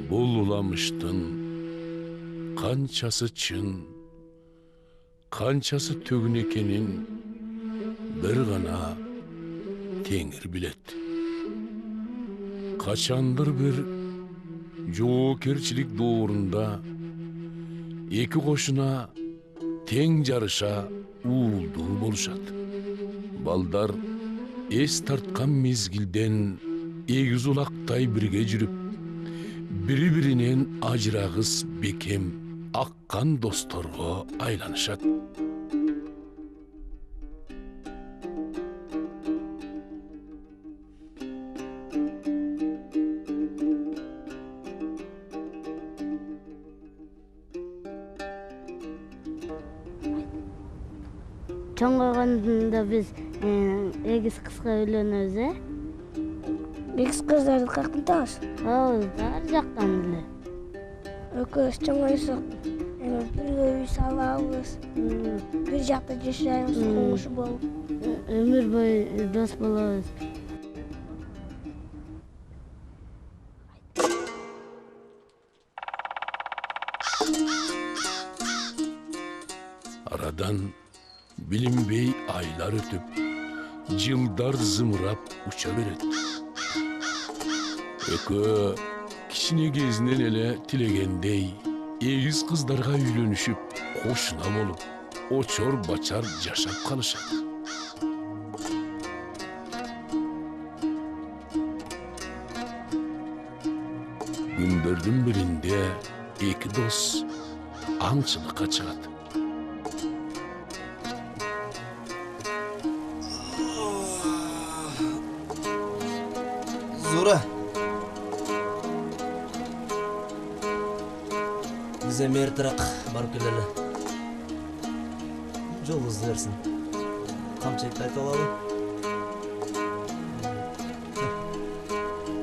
Бұл уламыштын қанчасы чын, қанчасы төгін екенін бір ғана Теңір білет. Қачандыр бір жоокерчилик доорунда эки кошуна тең жарыша уулдуу болушат. Балдар эс тарткан мезгилден эгиз улактай бирге жүрүп, бири-биринен ажырагыс бекем аккан досторго айланышат. Чоңойгондо биз эгиз кызга үйлөнөбүз, Эгиз кыздарды каяктан табасыз? ар жактан эле. Экөөбүз чоңойсок, бирге үй салабыз, бир жакта жашайбыз, комушу болуп. Өмүр бою дос болобуз. Арадан билинбей айлар өтүп, жылдар зымырап уча берет. Экөө кичине кезинен эле тилегендей эгиз кыздарга үйлөнүшүп, кошуна болуп, очор бачар жашап калышат. Күндөрдүн биринде эки дос аңчылыкка чыгат. Зура. Бизе мертирак барып келели. Жолубузду берсин. Камчекти айтып алалы.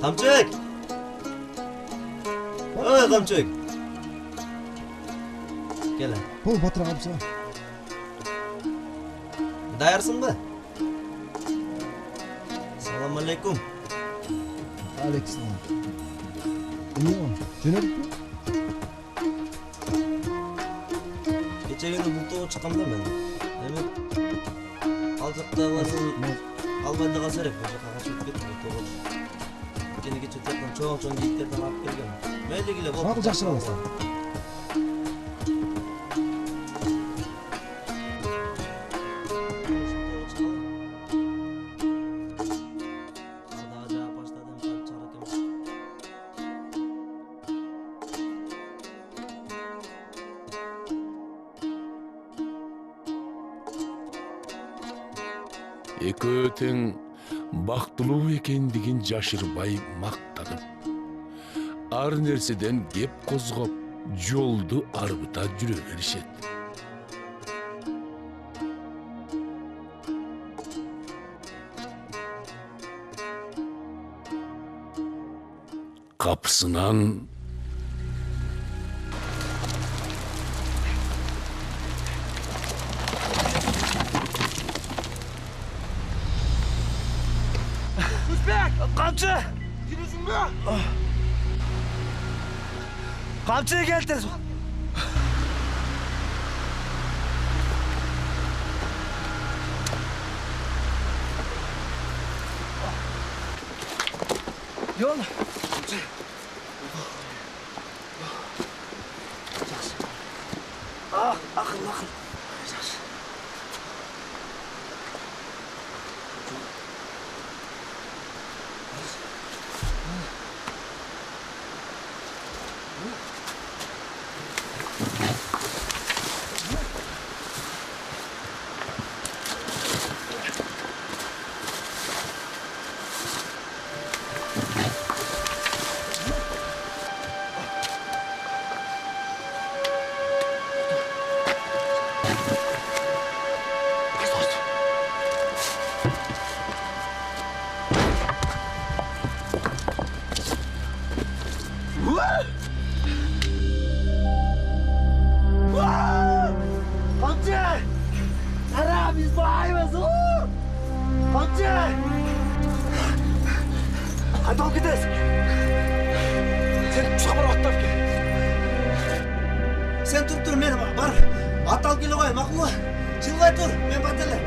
Камчек! Ой, Камчек! Келе. Бул Батыр агамса. Даярсыңбы? Салам алейкум. Александр. Жөнөдүкпү? Кечегени бултоо чыкканда мен. Эми ал жакта албайда калса керек, бул жака качып кеттим бултоо. Кene кече тепкен чоң кийиктерден алып келген. Мейли келе болду. Макул жакшы аласың. Экөө тең бактылуу экендигин жашырбай мактанып, ар нерседен кеп козгоп, жолду арбыта жүрө беришет. Капысынан Kamçı! Gidiyorsun be! Kamçı'ya gel tez. Yol. Kamçı. Akıl. Сен шабар аттап кел. Сен тур, мен бар. Ат алып келе қой, мақұл ба? Жылғай тұр, мен бателер.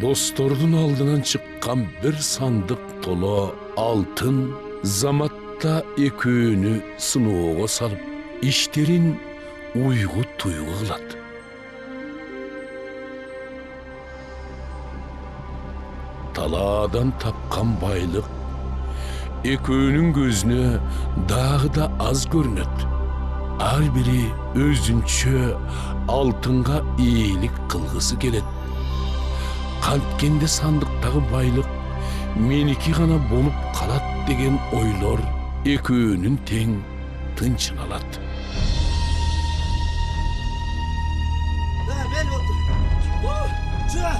Dostордун алдынан чыккан бир сандык толо алтын заматта экөөнү сыноого салып, иштерин уйгу туйгу кылат. Талаадан тапкан байлык экөөнүн көзүнө дагы да аз көрүнөт. Ар бири өзүнчө алтынга ээлик кылгысы келет. Канткенде сандыктагы байлык меники гана болуп калат деген ойлор экөөнүн тең тынчын алат. Бел отур. Чыга.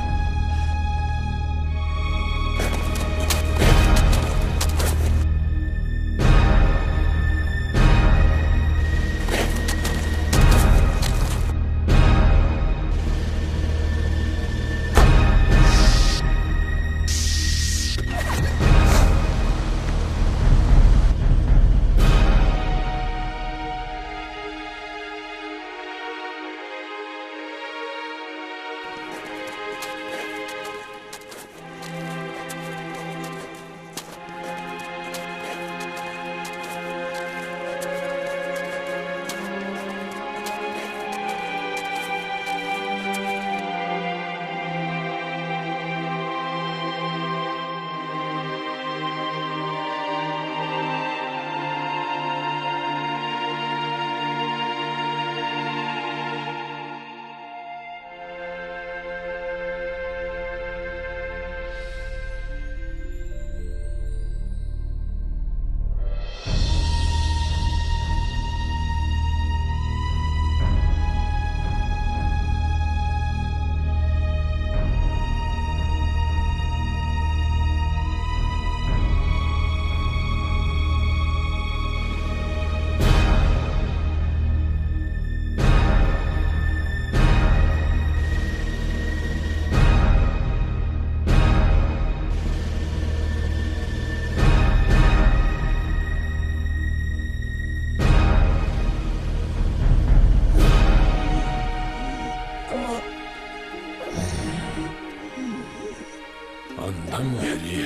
Andan beri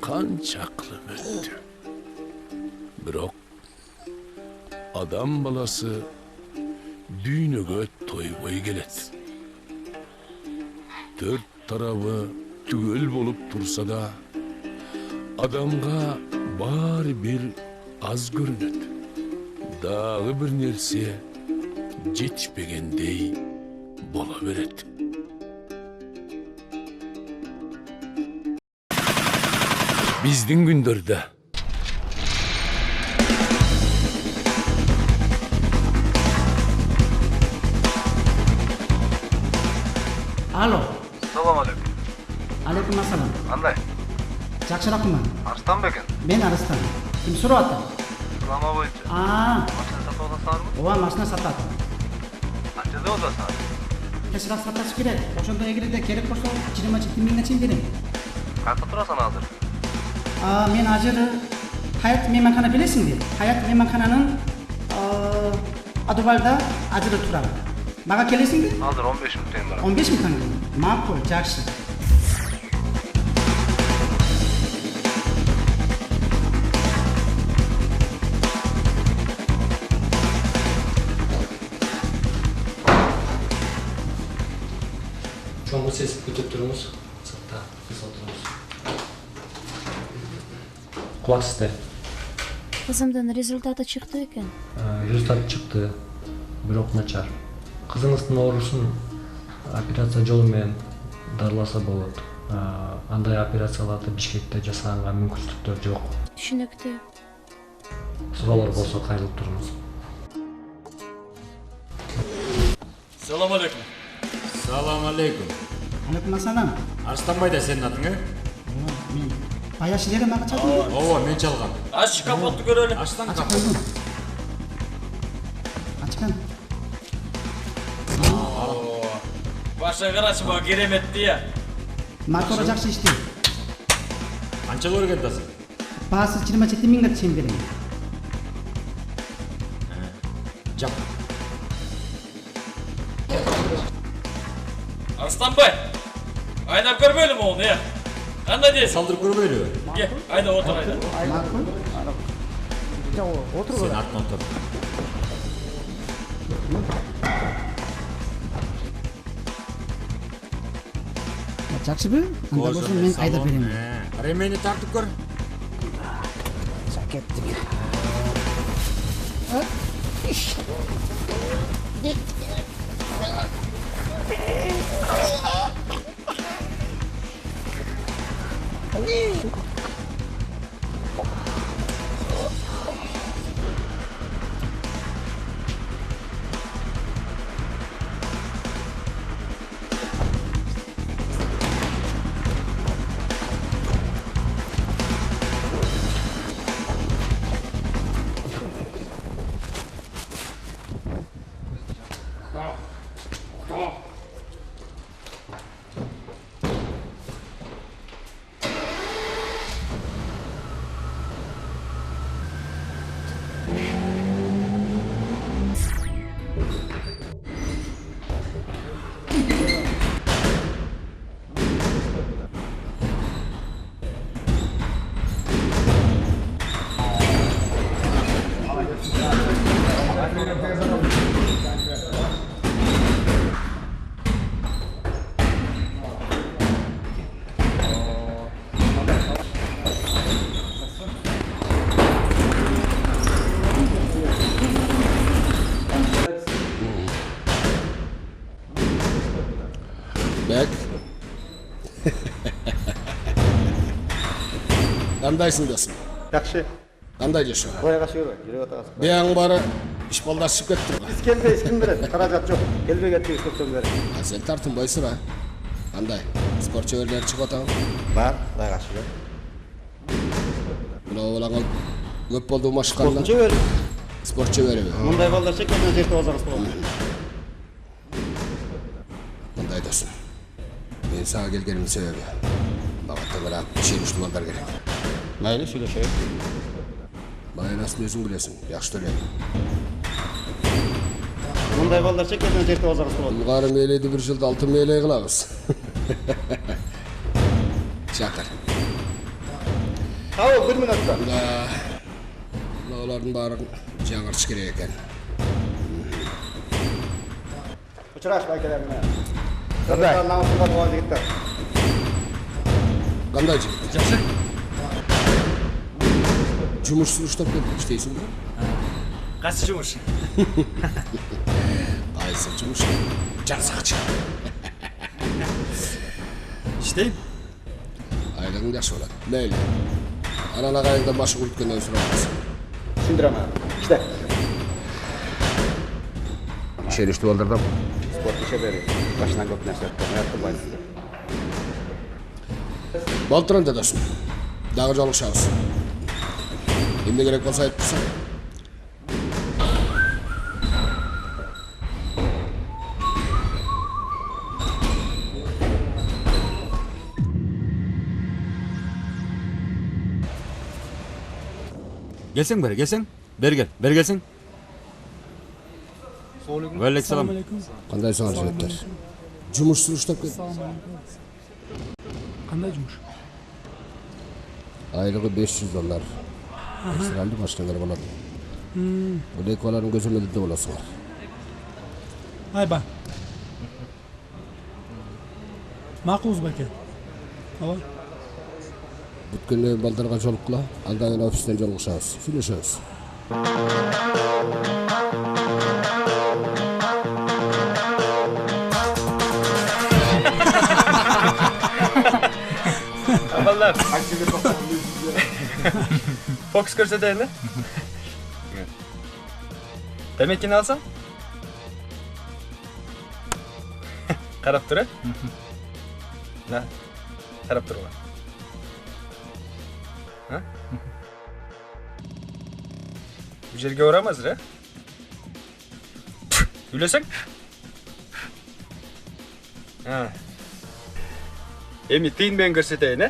kança aklım öttü. Bирок adam balası düğünüge toybay gelet. Dört tarafı tügül bolup tursa da adamga bari bir az görünöt. Dağı bir nerse жетпегендей бола берет. Биздин күндөрдө Alo. Салам алейкум. Алейкум ассалам. Кандай? Жакшыракмын. Арыстан бекен? Мен Арыстан. Ким сурап атат? Сылама боюнча. Машина сатып аласыңарбы? Ооба, машина сатат. Канчада аласыңар? Тезирээк саташ керек. Ошондо эгерде керек болсо 20 миңге чейин берем. Кайда турасың азыр? Мен азыр Хаят мейманкана билесиңби? Хаят мейманкананын Адубалда азыр турам. Мага келесиңби? Азыр 15 мүнөттөн кийин барам. 15 мүнөт кийин. Макул, жакшы. Çoğunluğu sesip kütüp durunuz. Sırtta biz oturunuz. Kulak sizde. Kızımdan результаты çıktı eкен. Результат çıktı. Бирок начар. Кызыңыздын оорусун операция жолу менен дарыласа болот. Андай операцияларды Бишкекте жасаганга мүмкүнчүлүктөр жок. Түшүнүктүү. Суроолор болсо кайрылып туруңуз. Салам алейкум. Ассалаумағалейкум. Алейкум ассалам. Арыстанбай да сенің атың, Мен баяшы жерем ага чалдым. Ооба, мен чалгам. Ач капотты көрөлү. Аштан Ачып капот. койдум. Ачкан. Баша карачыма кереметти я. Мотора жакшы иштейт. Канча көргөн атасың? Баасы 27 миңге чейин берем. Жап. Арыстанбай, айнап көрбөйлүм ону, я. Кандай дейсиң? Салдырып көрбөйлү. Ке, айда отур айда. Макул. Сен артынан отур. Жакшыбы? Анда болсо мен айдап берем. Ремени тартып көр. Кеттик. Bek. Kandayсың досым? Жақсы. Кандай жашоо? Қойға шүгір, жүрек атағасы. Бияң бары ишбалдашып кетті. Біз келбейіз, кім біледі? Қаражат жоқ. Келбей кеттік көптен бері. Сен тартынбайсың, а? Кандай? Спорт шеберлері шығып атамын? Бар, Құдайға шүгір. Мынау олаңа көп болды машыққанда? Спорт шебері. Спорт шебері. Мұндай балдар шекерден жерді озарыз болады. Кандай досым? Мен саға келгенімнің себебі. Бағатта бірақ шерішті балдар керек. Мәйлі сөйлешейік. Баянасын өзің білесің, яқшы төлейін. Мұндай балдар шекерден жерді озарыз болады. Бұлғары мейлейді бір жылда 6 мейлей қылабыз. Шақыр. Ау, бір минутта. Олардың барын жаңыртыш керек екен. Ұшыраш байкелеріне. Қандай? Намысында болған жігіттер. Қандай жігіттер? Жақсы. Жұмыссын ұштап келді, іштейсің бе? Қайсы жұмыс? Қайсы жұмыс? Жарсақчы. İşteyim. Айлығың жақсы болады. Мейлі. Анан ағайыңдан башы күрткеннен сұрамасын. Түсіндірем әр. İşte. Шерішті балдардан. Спорт шебері. Başından көп нәрсе өтті. Мәйәтті байлысында. Балтырын дедесің. Дағы жолық шағыз. Емде керек болса айтпыса. Gelsen beri, gelsen. Beri gel, beri gelsin. Aleykümselam. Қандай саңар жігіттер? Жұмыссын ұштап келді. Қандай жұмыс? Айлығы $500. Экстралды машиналар болады. Бұл екі балардың көземелді боласыңар. Айба. Мақұлыз бәке. Ала. Бүткенде балдарға жолыққыла, алдан офистен жолықшабыз. Сөйлесеміз. Ballar. Fox ko'rsataymi? Demakini olsam? Qarab tur. Na. Qarab turma. Ha? Bu yerga o'ramazdir, ha? Gülasang? Ha. Endi tiyin men ko'rsatayin, ha?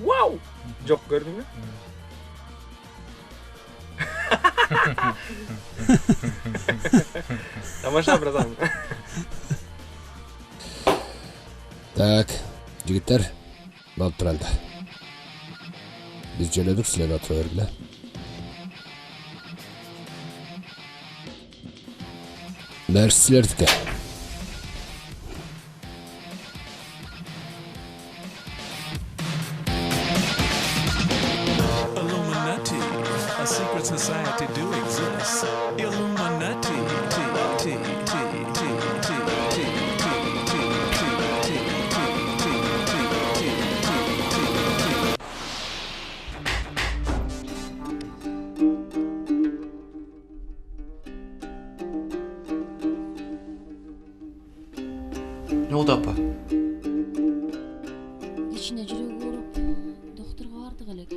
Wow! Jo'q ko'rdingmi? Tamosha birazdan. Так, жигиттер, болуп туранда. Биз жөнөдүк, силер отура бергиле. Бәрі сілердікі. Illuminati, a secret society do exist. Illuminati, Ne oldu apa? İçine жүрөк ооруп, доктурга бардык элек.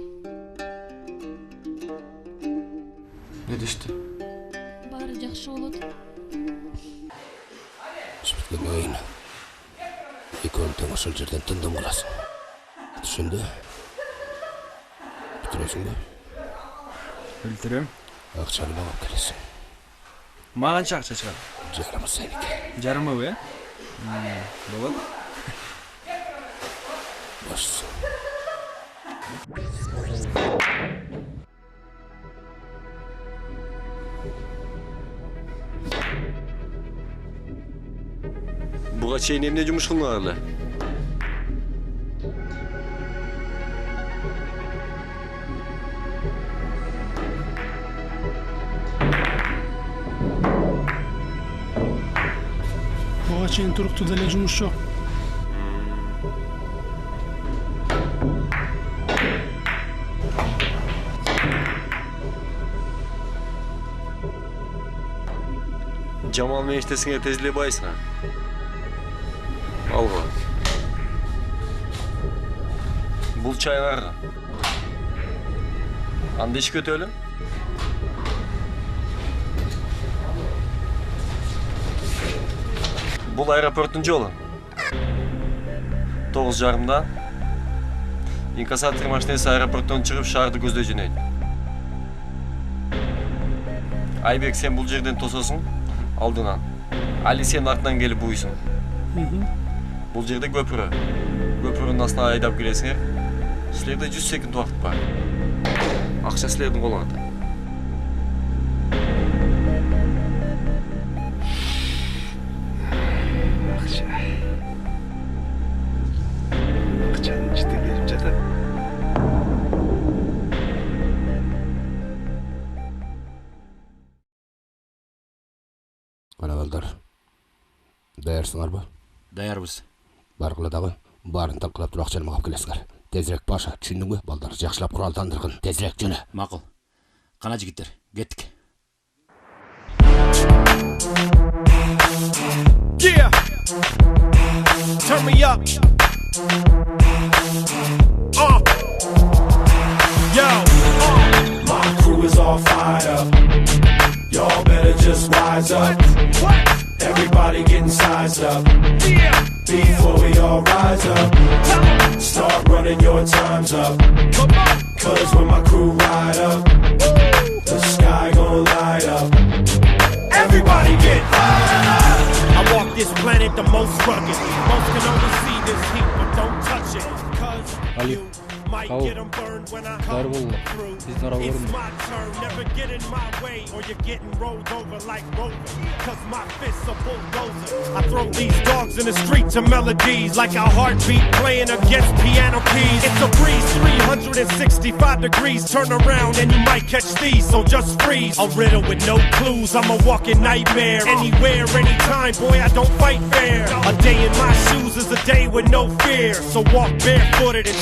Ne deşti? Баары жакшы болот. Шүртілмейін. Екеуін тең ошол жерден тындым қаласың. Түшінді? Бүтіресің бе? Өлтірем. Ақшаны бағып келесің. Мағанша ақша шығар? Жарымы сайнеке. Жарымы бе? Болады. Башсың. Буга чейин эмне жумуш кылмак эле? Буга чейин туруктуу деле жумуш жок. Жамал менен иштесиңер тез эле байсың. Алга. Бул чайга. Анда иш көтөлү? Бул аэропорттун жолу. 9:30-да инкассатор машинасы аэропорттон чыгып шаарды көздөй жөнөйт. Айбек, сен бул жерден тососуң алдынан. Али сен артынан келип буйсуң. Бул жерде көпүрө. Көпүрөнүн астына айдап келесиңер. Силерде 100 секунд убакыт бар. Акча силердин колуңарда. Акчанын ичте берип жатат. Ана балдар. Даярсыңарбы? Даярбыз. Баргыла дагы баарын талкылап туруп акчаны мага алып келесиңер. Тезирээк Паша, түшүндүңбү? Балдар жакшылап куралтандыргын. Тезирээк жөнө. Макул. Кана жигиттер, кеттик. Yeah. Turn me up. Yo. My crew is all fired up. Y'all better just wise up. Everybody getting sized up. Before we all rise up, start running your times up. Cause when my crew ride up, the sky gon' light up. Everybody get high. I walk this planet the most rugged. Most can only see this heat, but don't touch it. Cause you might get them burned when I come through. It's my turn, never get in my way, or you're getting rolled over like Rover. Cause my fists are bulldozer. I throw these dogs in the street to melodies like a heartbeat playing against piano keys. It's a breeze, 365 degrees. Turn around and you might catch these, so just freeze. A riddle with no clues, I'm a walking nightmare. Anywhere, anytime, boy, I don't fight fair. A day in my shoes is a day with no fear. So walk barefooted and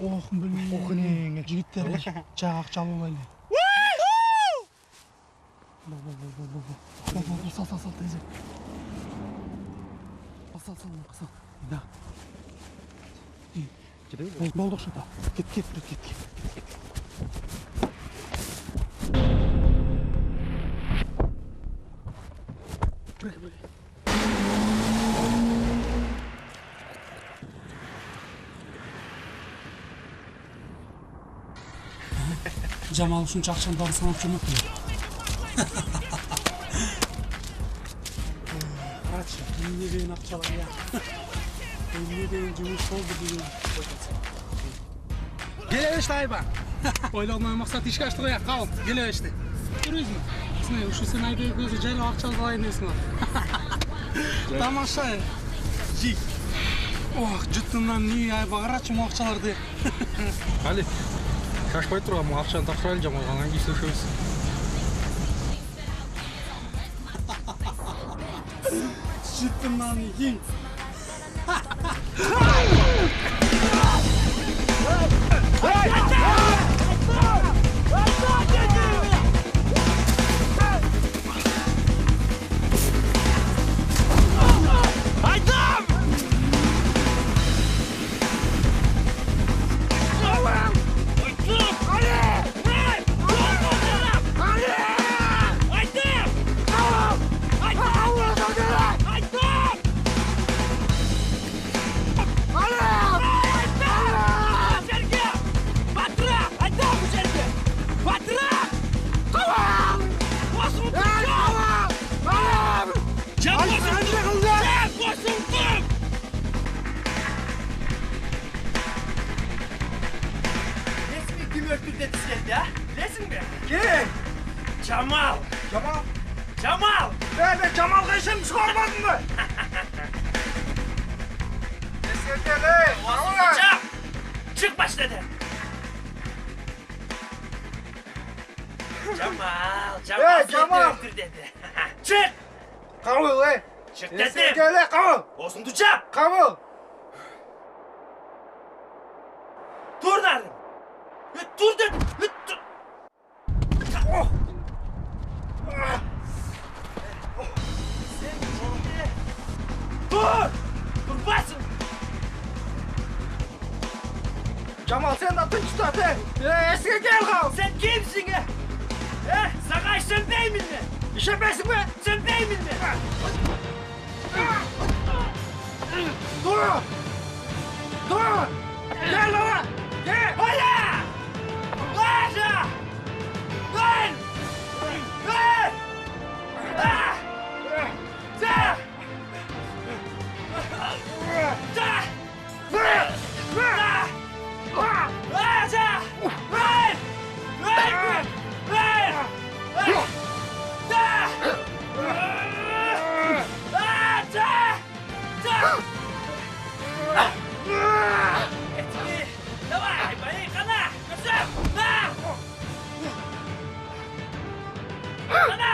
Ох, блин. Охнеңе, жигиттер, жак акчалы болайлы. Сал, тезек. Сал. Да. Болдық шата. Кет. Жамал ушунча акчаны баарын санап жүрмөкмүн. Карачы, эмне деген акчалар я. Эмне деген жумуш болду деген. Келебешти Айбан. Ойлогон максат ишке ашты кояк, калым. Келебешти. Көрөсүңбү? Сен ушу сен Айбек өзү жайлап акчалы кылайын десиң. Тамаша. Жи. Ох, жутумдан не Айбан карачы му акчаларды. Али. Шашпай тұрға, мұң ақшаны тапсырайлы жамалғаннан кейін сөшөбіз. Жыттымнан ең. Jamal! Ben Jamal'ga işim çıkarmadın mı? Eskirdele! Çık! Çık başladı! Jamal öldür dedi. Çık! Kabul ey! Çık dedim! Eskirdele kabul! Olsun tutacağım! Kabul! Dur dedim! Dur dedim! Dur! Oh! Dur! Dur basın! Jamal sen de tut zaten! Eski gel kal! Sen kimsin ya? Sakay sen bey mi? İşemezsin mi? Sen bey mi? Dur! Dur! Gel lan! Gel! Hala! Hala! Gel! Gel! Ah! Da! Da! Давай, бои, кана! На! Кана!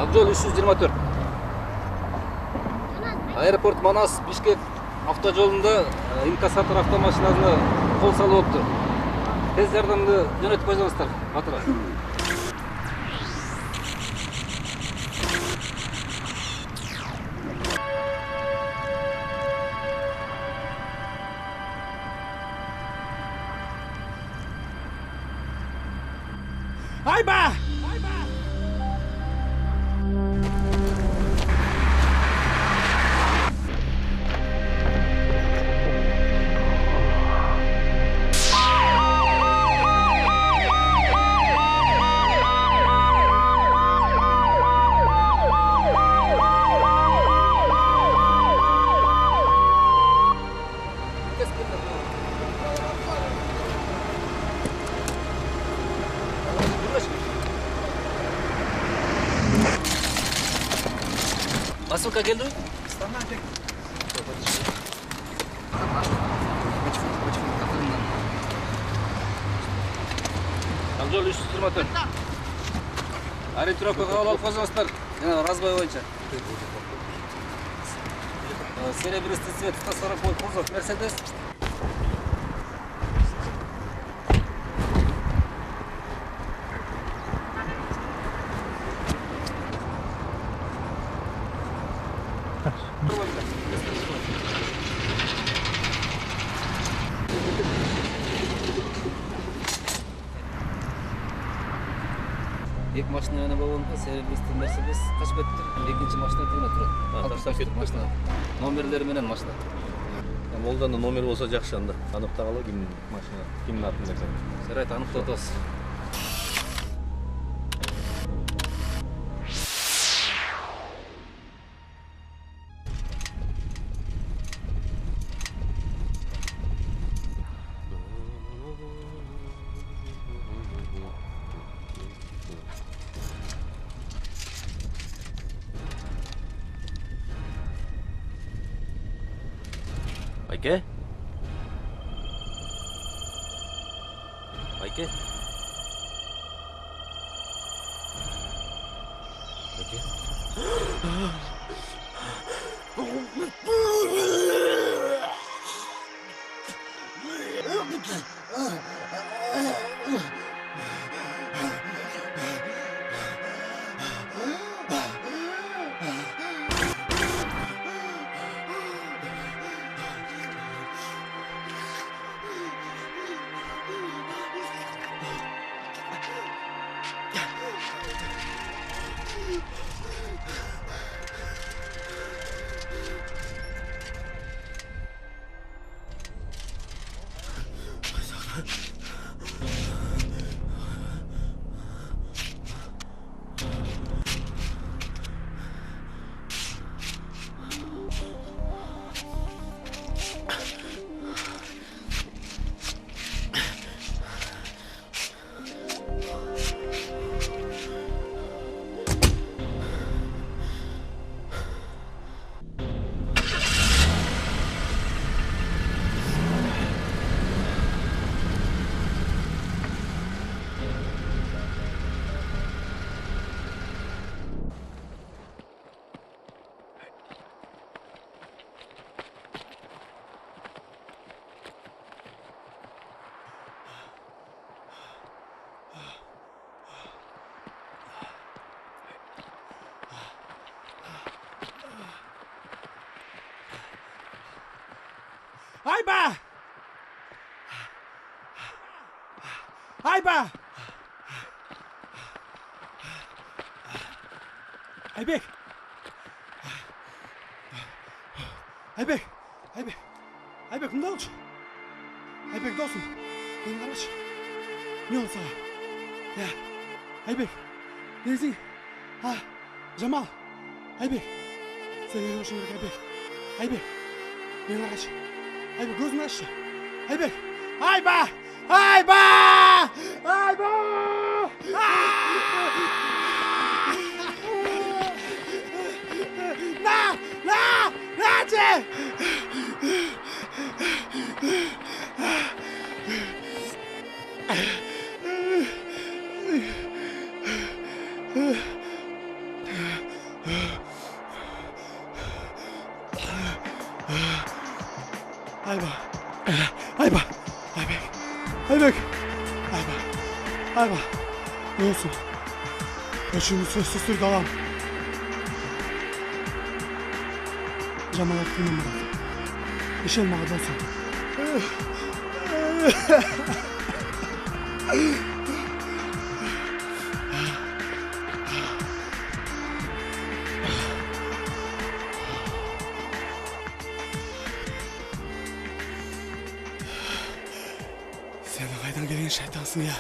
Акжол 324. Аэропорт Манас Бишкек автожолунда инкассатор автомашинасына кол салып болупту. Тез жардамды жөнөтүп койсоңуздар, батыр. Айба! Посылка келди? Акжол 324. Ориентировка кабыл алып койсоңуздар. Разбой боюнча. Серебристый цвет, 140 кузов, Мерседес. Эки машина менен болгондо серебристый Мерседес качып кетти. Экинчи машина тигине турат. Таштап кетип машина. Номерлери менен машина. Молданда номер болсо жакшы анда. Аныктагалы ким машина, кимдин атында экен. Жарайт, аныктап атабыз. Айке? Айке? Айке? Айба! Айба! Айбек! Айбек! Айбек! Айбек, мында болчу. Айбек, досым. Мени карачы. Не болду сага? Я. Айбек. Несиң? Жамал. Айбек. Сен келе болушуң керек, Айбек. Айбек. Мени карачы. Айбек, көзүңдү аччы. Айбек. Айба! Айба! Айба! Наче! Ayva, ne olsun? Başımı sözsüz türde alam. Cemaat kınamadan. İşin mağda olsun. Sen kaydan gelген şeytansın ya.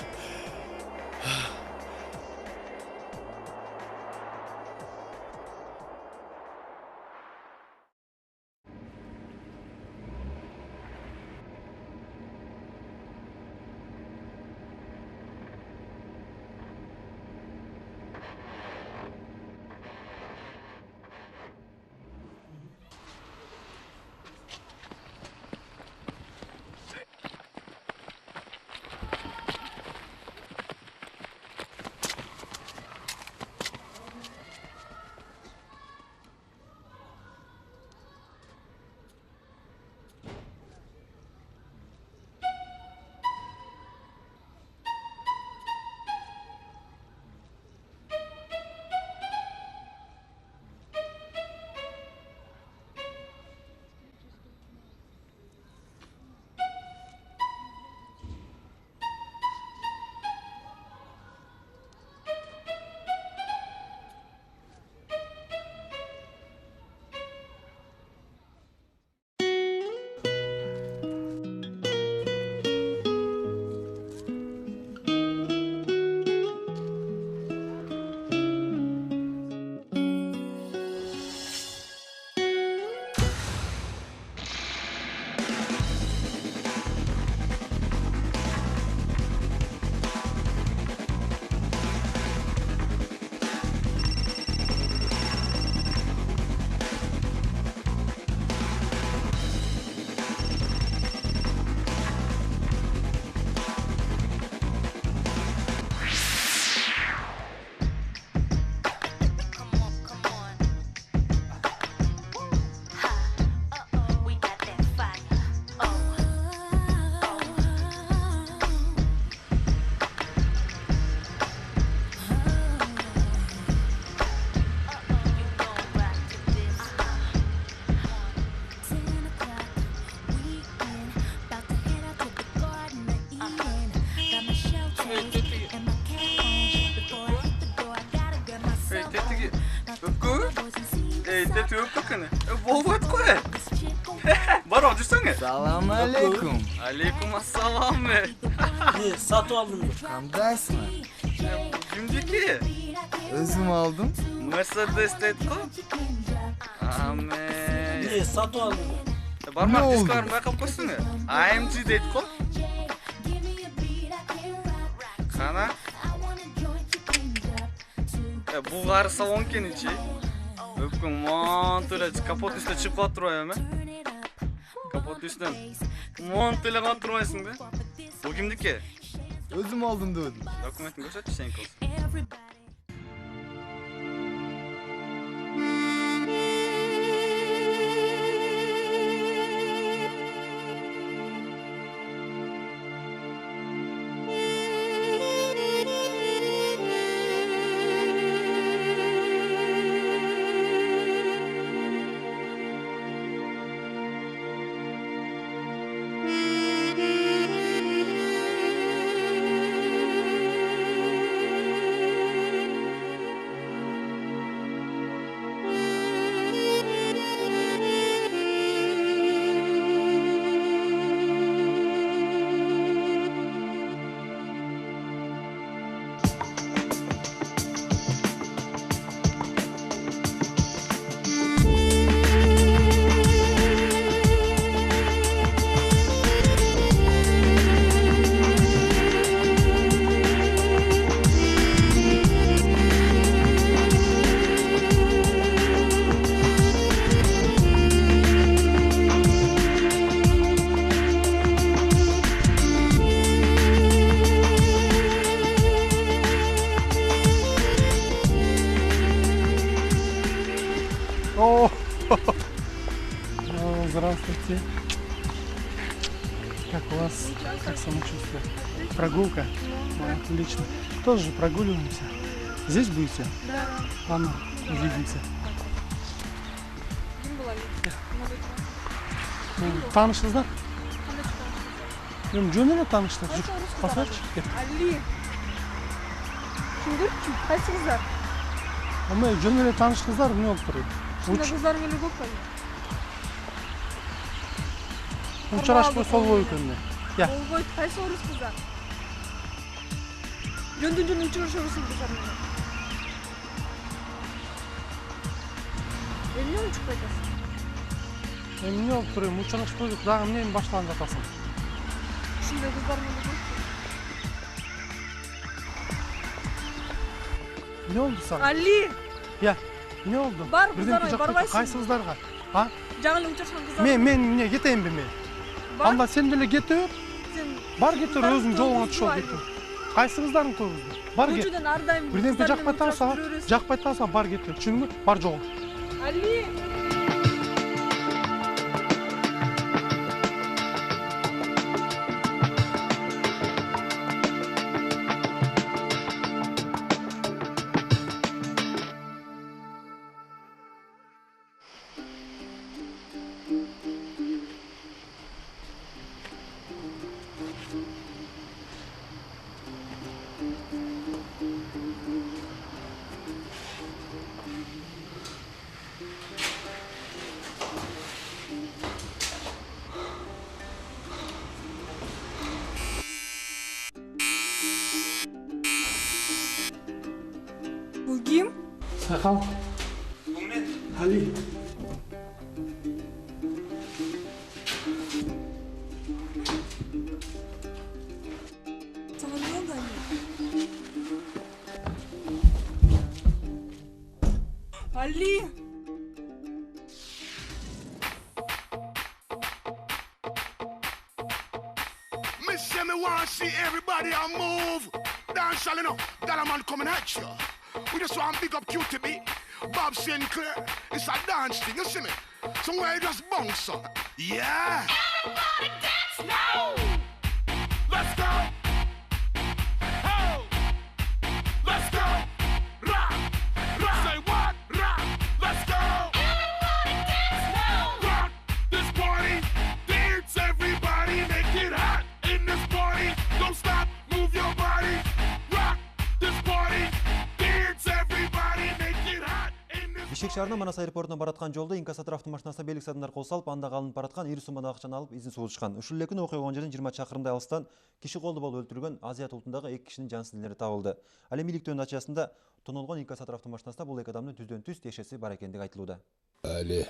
Teti öptükünü. Bol koydu koy. Var o düşsene. Salamu alaikum. Aleyküm assalam be. Satı aldın mı? Kandaysın mı? Bugündeki. Özüm aldım. Mercedes dedi ko. Amen. Ne satı aldın mı? Barmak diskar mı kapısın mı? AMG dedi ko. Kana. Bu var salon kenici. Öpkün mantıyla kapot üstüne çıkıp attırıyor hemen. Kapot üstüne mantıyla attırmayasın be. Bu kimdiki? Özüm aldım dedim. Dokumentin gösterdi senin olsun. Здравствуйте. Как у вас? Как самочувствие? Прогулка? Отлично. Тоже прогуливаемся. Здесь будете? Да. Ладно, увидимся. Tanıştınızlar? Jön эле таныштыр. Басарчы. Али. Kimdir kim? Qaysi qizlar? Ama jön эле таныштыңыздар, эмне болуп турат? Ушундай кыздар эле көп кой. Учурашпай сол бой экен да. Я. Болбойт, кайсы орус кыздар? Жөндөн учурашабызбы кыздар менен? Эмне учуп атасың? Эмне болуп турат? Учурашпайдык, дагы эмне баштаган жатасың? Ушундай кыздар менен көп. Ne oldu sana? Ali! Ya, ne oldu? Бар кыздар, барбайсың. Кайсы кыздарга? А? Жаңы эле учурашкан кыздар. Мен эмне кетейинби мен? Анда сен деле кете бер. Бар кете бер, өзүң жолуңа түшүп кете. Кайсы кыздардын көбү? Бар кет. Көчөдөн ар дайым Бирдемке жакпай атасаң, жакпай атасаң бар кете. Түшүндүңбү? Бар жол. Ali! Bu kim? Sakal. Ali. Sana ne oldu Ali? Ali! Miss me want to see everybody a move. Dance all enough. That a man coming at you. We just want to big up QTB, Bob Sinclair. It's a dance thing, you see me? Somewhere you just bounce up. Yeah. Everybody dance now. Let's go. Oh. Let's go. Rock. Rock. Say what? Rock. Let's go. Everybody dance now. Rock this party. Dance everybody. Make it hot in this party. Don't stop. Move your body. Rock this party. Бишкек шаарынан Манас аэропортуна бараткан жолдо инкассатор автомашинасына белгисиз адамдар кол салып, анда калынып бараткан 50 сомдогу акчаны алып изин сугутушкан. Ушул эле күнү окуя болгон жерден 20 чакырымдай алыстан киши колду болуп өлтүрүлгөн Азият улутундагы 2 кишинин жан денелери табылды. Ал эми иликтөөнүн натыйжасында тоноолгон инкассатор автомашинасында бул эки адамдын түздөн түз тиешеси бар экендиги айтылууда. Али.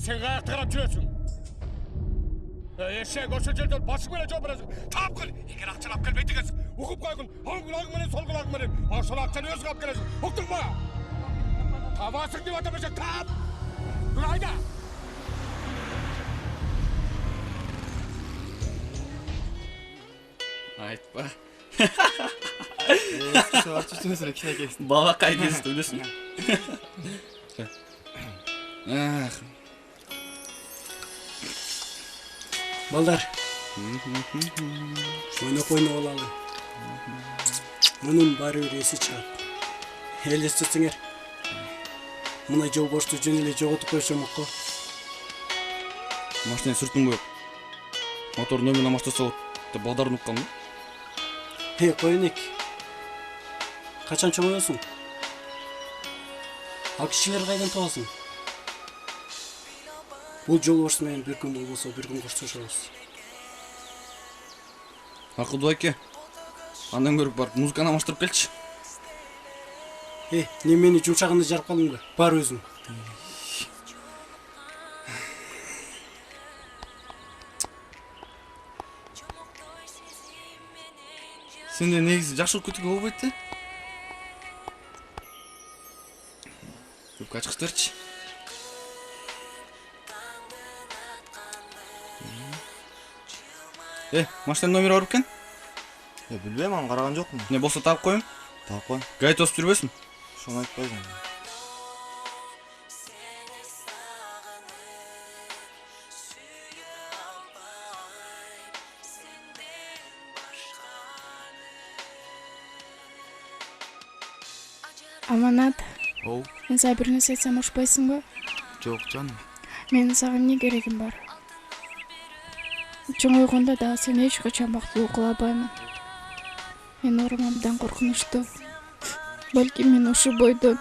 Sen kayakta karap жүрөсүң. Эшек ошол жерден башың менен жооп бересиң. Тапкыр, эгер акчаны алып келбейт экенсиң, угуп койгун. Оң кулагың менен сол кулагың менен ошол акчаны өзүң алып келесиң. Уктуңбу? Табасың деп атам эшек, тап. Кайда? Айтпа. Чөчүнүзүн кичинекейсиң. Бабакай кезде ойлосуң. Балдар. Ойноп алалы. Мунун баары бир эси чыгат. Элестетсеңер. Мына жол бошту жөн эле жоготуп койсом окко. Машина сүртүң коюп. Мотор номерин алмаштырса болот деп балдарын укканмы? Коюнек. Качан чоңоесуң? Ал кишилер кайдан табасың? Бул жол бош менен бир күн болбосо бир күн коштошобуз. Акылдуу эке. Андан көрүп барып музыканы алмаштырып келчи. Немени жумшагынды жарып калдың да. Бар өзүң. Сенде негизи жакшы күтүүгө болбойт да. Көп качкычтырчы. Машинанын номери бар экен? Билбейм, аны караган жокмун. Не болсо таап коеюн. Таап кой. Гайд тосуп жүрбөсүн. Ошону айтпайсың. Аманат. Оу. Мен сага бир нерсе айтсам ушпайсыңбы? Жок, жаным. Менин сага эмне керегим бар? Чоңойгондо дагы сени эч качан бактылуу кыла албаймын. Мен оорум абдан коркунучтуу. Балким мен ушу бойдон.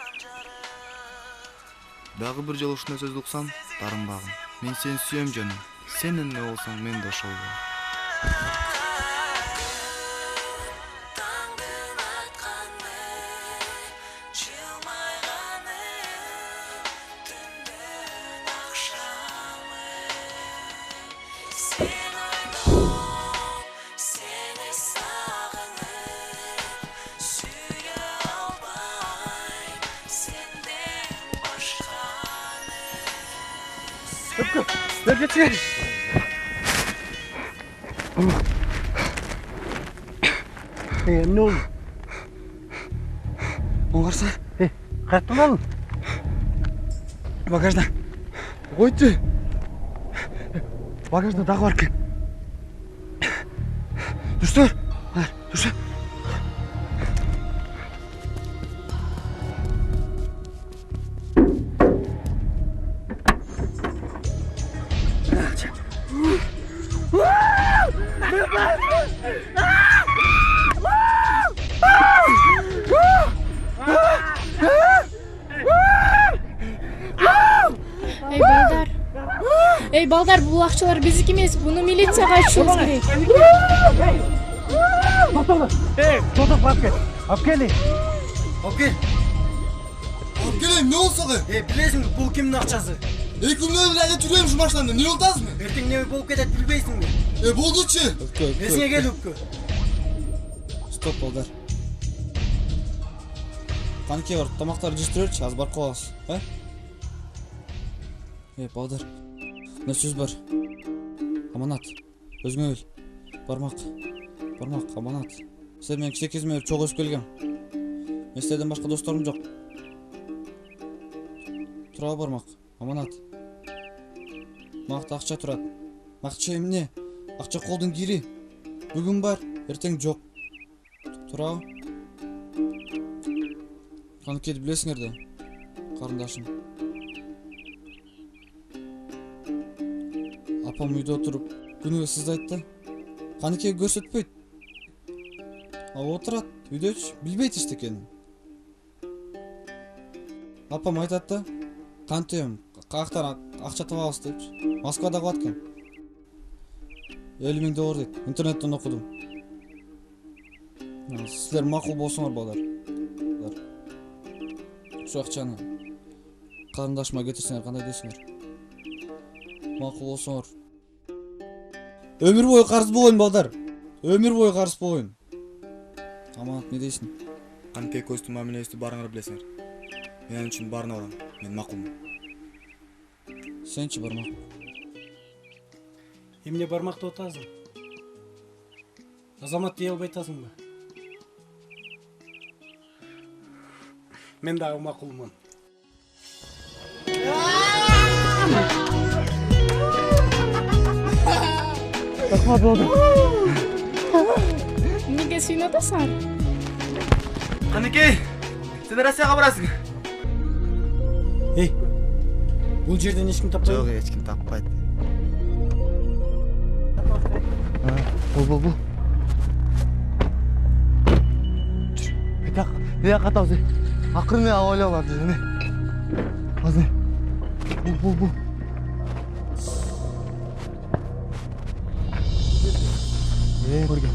Дагы бир жолу ушундай сөздү уксам, дарынбагын. Мен сени сүйөм, жаным. Сен эмне болсоң, мен да ошол болом. Эмне болду? Оңгарса, Каяктан алдың? багажда. Койчу. Багажда дагы бар экен. Туштур. Туштур. Эй, балдар, бул акчалар биздики эмес, буну милицияга айтышыбыз керек. Тотоп алып кел. Алып кел. Алып келем, эмне болсо кой? Билесиңби, бул кимдин акчасы? Күнөө менен эле жүрөм ушу машинада. Эмне болуп атасызбы? Эртең неме болуп кетет билбейсиңби? Болдучу. Эсиңе кел өпкө. Стоп, балдар. Канке бар, тамактарды жыштырырчы, аз барып калабыз, балдар. Не сөз бар? Аманат, өзүңө бил. Бармак, аманат. Сен мен кичи кезиме чогуу өсүп келгем. Мен силерден башка досторум жок. Тура бармак, аманат. Макта акча турат. Акча эмне? Акча колдун кири. Бүгүн бар, эртең жок. Тура. Канкеди билесиңер да, карындашым. Апам үйдө отуруп, күнүгө сыздайт да. Канекеге көрсөтпөйт. Ал отурат, үйдөчү, билбейт эчтекенин. Апам айтат да, кантем, каяктан акча табабыз депчи. Москвада калат экен. 50 000 доллар дейт, интернеттен окудум. Силер макул болсоңор, балдар. Ушу акчаны карындашыма кетирсеңер кандай дейсиңер? Макул болсоңор. Өмүр бою карыз болоюн, балдар. Өмүр бою карыз болоюн. Аманат, не дейсиң? Канке көстү мамилести барыңар билесиңер. Мен үчүн баарына барам. Мен макулмун. Сенчи бармак. Эмне бармак деп атасың? Азамат дей албай атасыңбы? Мен дагы макулмун. Такма болду. Эмнеге сүйүнүп атасың? Канеке, сен Россияга барасың? Бул жерден эч ким таппайт. Жок, эч ким таппайт. Бул. Так, я катабыз. Акырын эле ойлоп алып жүрүн. Азыр. Бул. Көргөн.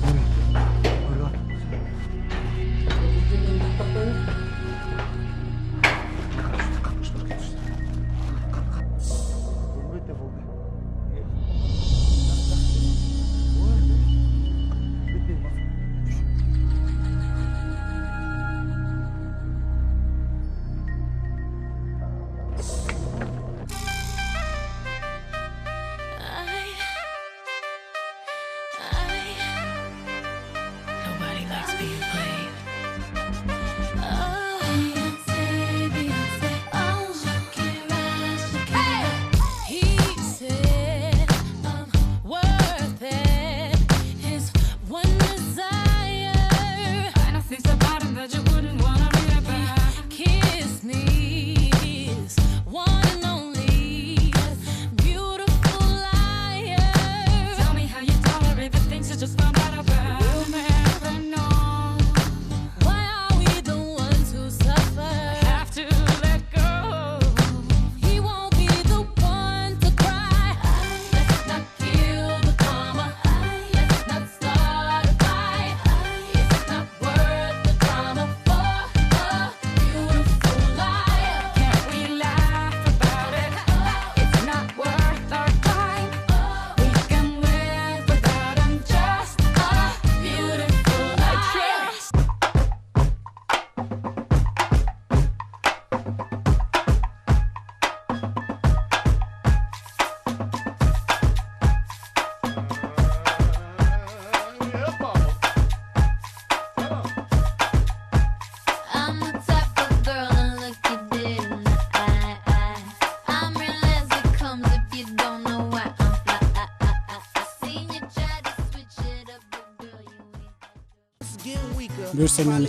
Бұйырса мен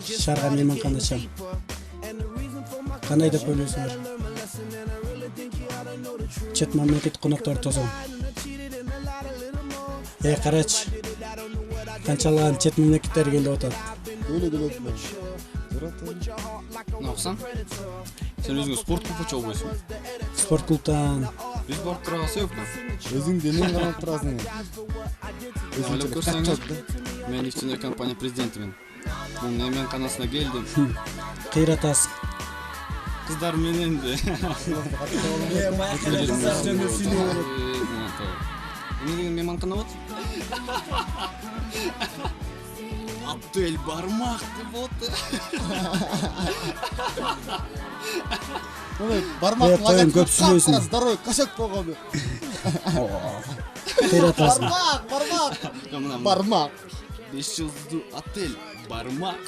шарға мейманхана ашам. Қандай деп ойлайсыңдар? Чет мемлекет қонақтар тосам. Қарач, қаншалған чет мемлекеттер келіп отыр. Öyle de bakma. Ne yapsan? Sen özün sport klubu çalıyorsun. Sport klubtan. Biz sport тұрағасы yok mu? Өзің денең ғана тұрасың. Öyle көрсеңіз, мен нефтяной компания президентімін. Бұл мейманханасына келдім. Қиратасың. Қыздар менен де. Неге мейманхана от? Аптель бармақ деп оты. Бармақ логотип қапсыра здоровый кошак болған. Қиратасың. Бармақ. 5 жұлдызды отель бармақ.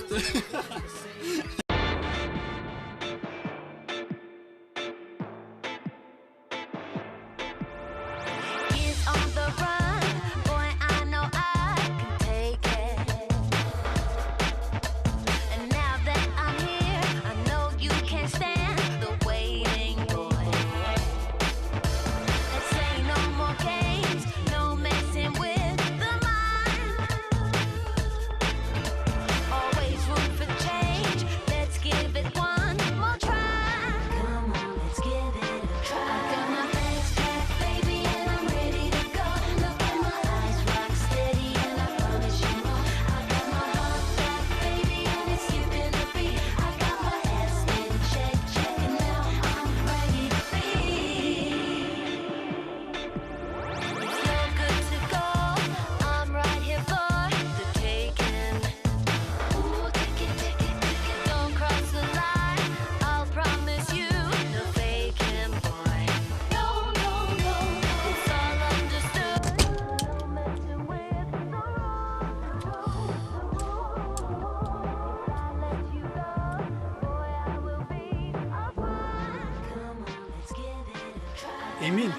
Эмин.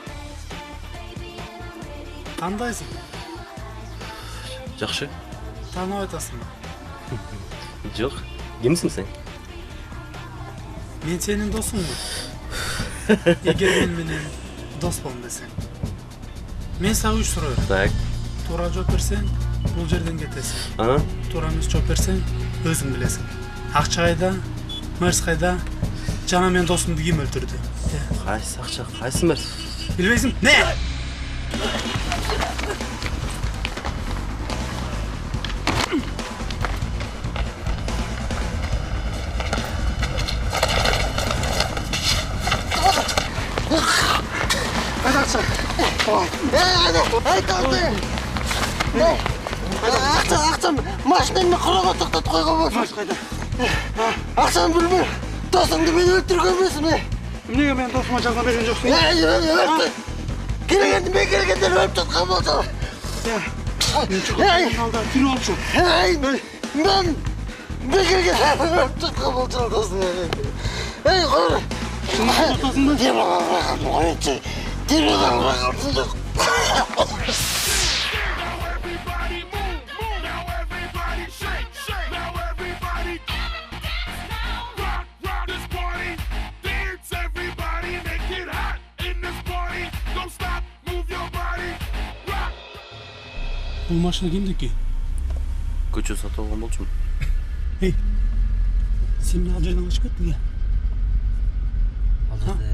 Қандайсың? Жақсы. Танып айтасың ба? Жоқ. Кімсің сен? Мен сенің досыңмын. Егер мен менен дос болам десең. Мен саған 3 сұрақ. Так. Тура жооп берсең, бул жерден кетесің. Тура эмес жооп берсең, өзүң билесиң. Акча кайда? Мэрс кайда? Жана мен досумду ким өлтүрдү? Қайсы ақша, қайсы мәрс? Білмейсің? Не? Қайда ақша? Ақшам машинаңмен құрыға тоқтатып қойған болсын. Маш қайда? Ақшаны білмей, досыңды мен өлтірген емеспін. Неге мен досыма жаза берген жоқсың? Келгенді мен келгендер өліп жатқан болса. Мен шығып алда тірі олып жоқ. Мен келгендер өліп жатқан болса досың. Қойыр. Шынын ұтасың ба? Демалған бақалсын қойыншы. Демалған бақалсын жоқ. Бул машина кимдики? Көчө сатып алган болчумун. Эй, сен мына ал жерден качып кеттиң, Ал жерде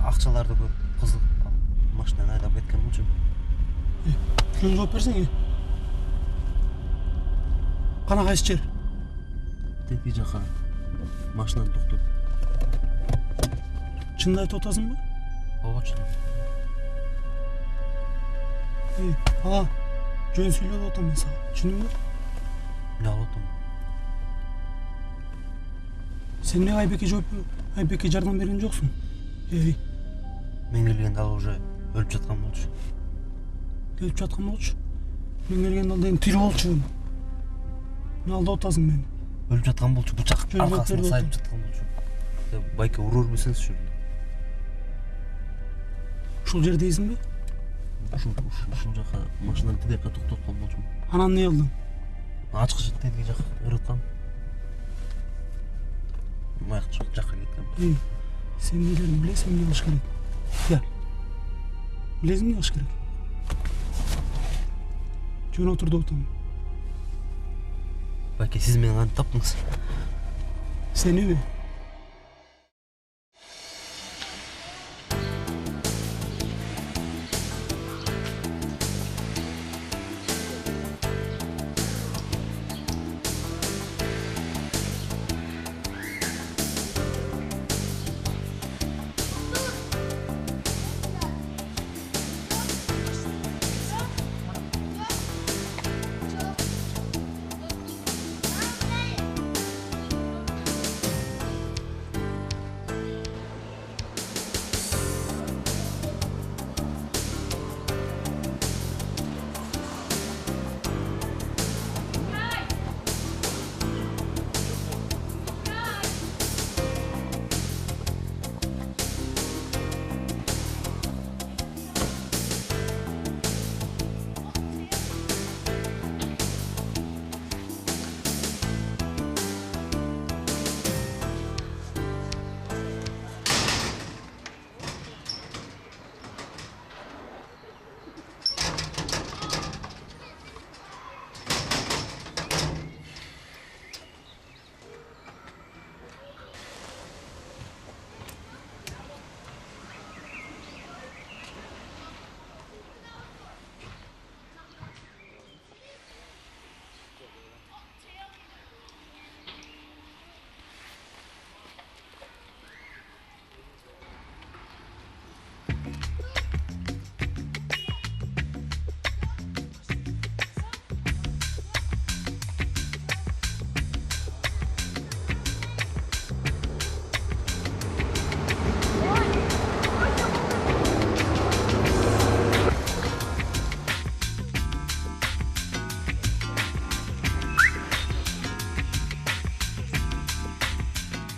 акчаларды көп кызыл машинаны айдап кеткен болчумун. Шуну жооп берсең, кана кайсы жер? Теги жака машинаны токтоп. Чынды айтып атасыңбы? Ооба, чын. Ага, жөн сүйлөп атам мен сага. Түшүндүңбү? Эмне алып атам? Сен мен Айбекке жардам берген жоксуң. Мен келгенде ал уже өлүп жаткан болчу. Мен келгенде ал эми тирүү болчу. Эмне алдап атасың мени? Өлүп жаткан болчу, бычак аркасына сайып жаткан болчу. Байке уруу бербесеңизчи. Ушул жер дейсиңби? Ушул жака машинаны тидекке токтоткон болчумун. Анан эмне кылдың? Ачкыч тиги жака ырыткам. Маяк жакка кеткен. Сен нелерин билесиң, эмне кылыш керек? Билесиң эмне кылыш керек? Жөн отур деп атам. Байке, сиз мени кантип таптыңыз? Сеними?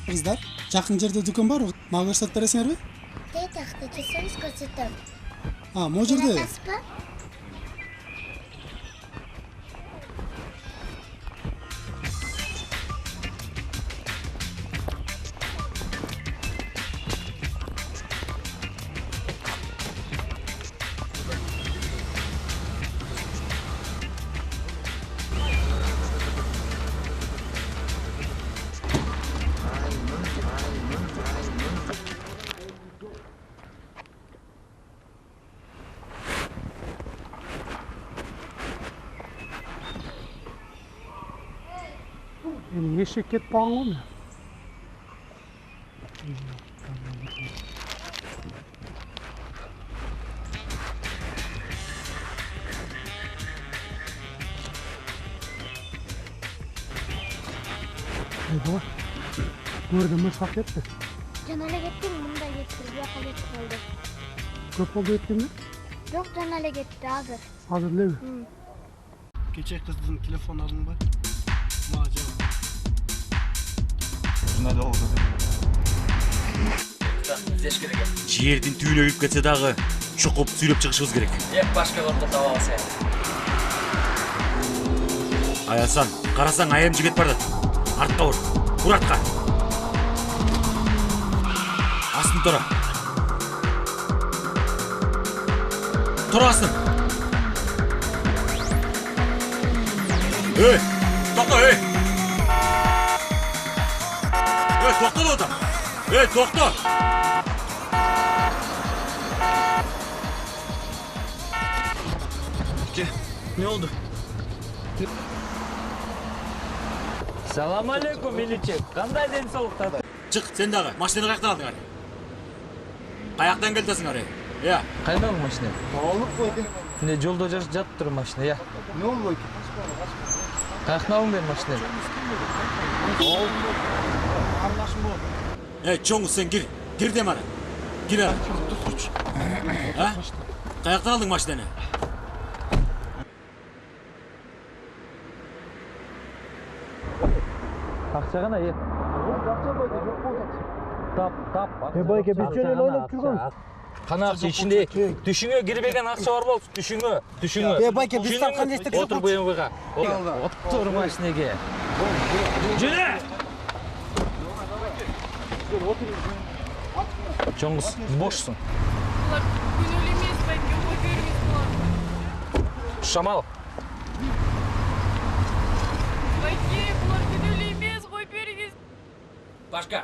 Кыздар, жакын жерде дүкөн барбы? Мага көрсөтүп бересиңерби? Тетахты чесемиз көрсөтөм. Могу жерде? Eşek et bağlı mı? Eyvah. Nerede mesaf etti? Canale gittim, bunda getir, bir yaka getir oldu. Köp oldu ettin mi? Yok, canale gitti, hazır. Hazır değil mi? Geçen kızın telefonu aldın mı? Macera. Şunlar da oldu. Жердин түйүнө кирип кетсе дагы чукуп сүйлөп чыгышыбыз керек. Башка колдо таба алса. Аясан, карасаң айым жигит бардат. Артка бур. Бур артка. Астын тора. Тора астын. To'xta, to'xta otam. To'xta. Ne oldu? Салам алейкум, миличек. Кандай денсаулыктар? Çık sen dağı. Maşineni kayaktan aldın gari. Kayaktan keltesin gari. Ya. Кайдан машина? Алып койдум. Не жолдо жатып тур машина, я. Не болду? Каяктан алып бер машинаны. Çoğun sen gir. Gir de bana. Gir ha. Ha? Kayaktan aldın maşineni. Акча гана е. Акча бойда жок болду. Тап. Байке биз жөн эле ойлоп турганбыз. Кана акча ичинде түшүңө кирбеген акча бар болчу, түшүңө. Байке биз тапкан эстек жок. Отур буйуңга. Отур машинеге. Жүрө! Чоңгуз, бошсуң. Булар күнөөлүү эмес, байке, ой бериңиз булар. Шамал. Байке, булар күнөөлүү эмес, кой бериңиз. Башка.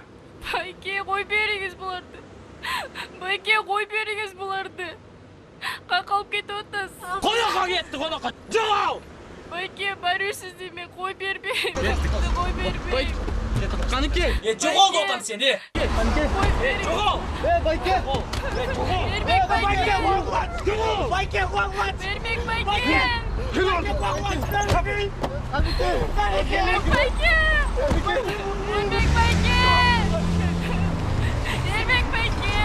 Байке, кой бериңиз буларды. Байке, кой бериңиз буларды. Каяка алып кетип атасыз? Кояка кетти, кояка. Жогал! Байке, барышсыз деме, кой бербей. Кой бербей. Каныке? Жогол отам сени. Жогол! Байке! Бермек байке! Жогол! Байке, койлат! Бермек байке! Бермек байке! Бермек байке! Бермек байке! Бермек байке!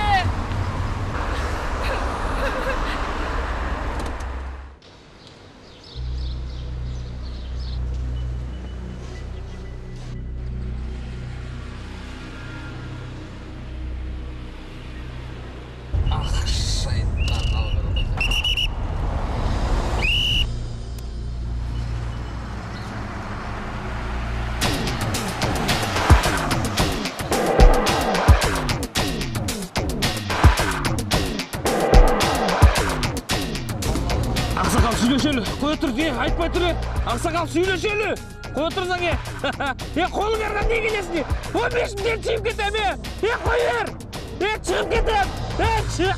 Аксакал сүйлөшөлү. Кое тур, айтпай тур. Аксакал сүйлөшөлү. Кое турсаң е. Колуң арган не келесиң? 15 минут чыгып кетем е. Кой бер. Чыгып кетем. Чык.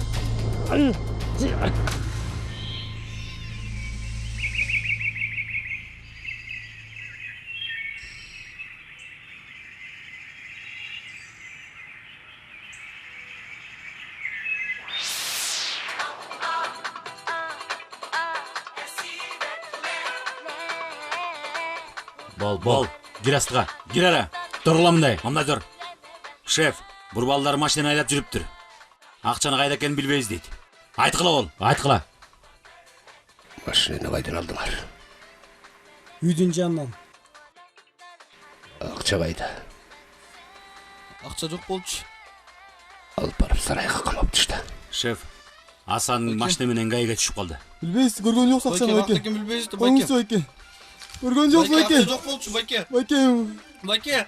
Бол. Gir астыга. Gir ара. Тургула мындай. Мындай тур. Шеф, бур балдар машина айдап жүрүптүр. Акчаны кайда экенин билбейбиз дейт. Айткыла бол. Айткыла. Машинаны кайдан алдыңар? Үйдүн жанынан. Акча кайда? Акча жок болчу. Алып барып сарайга камаптышты. Шеф, Асан машина менен гайга түшүп калды. Билбейсиз, көргөн жоксуз акчаны байке. Байке, билбейсиз, байке. Коңуз байке. Көргөн жоксуз байке. Акча жок болчу, байке. Байке. Байке.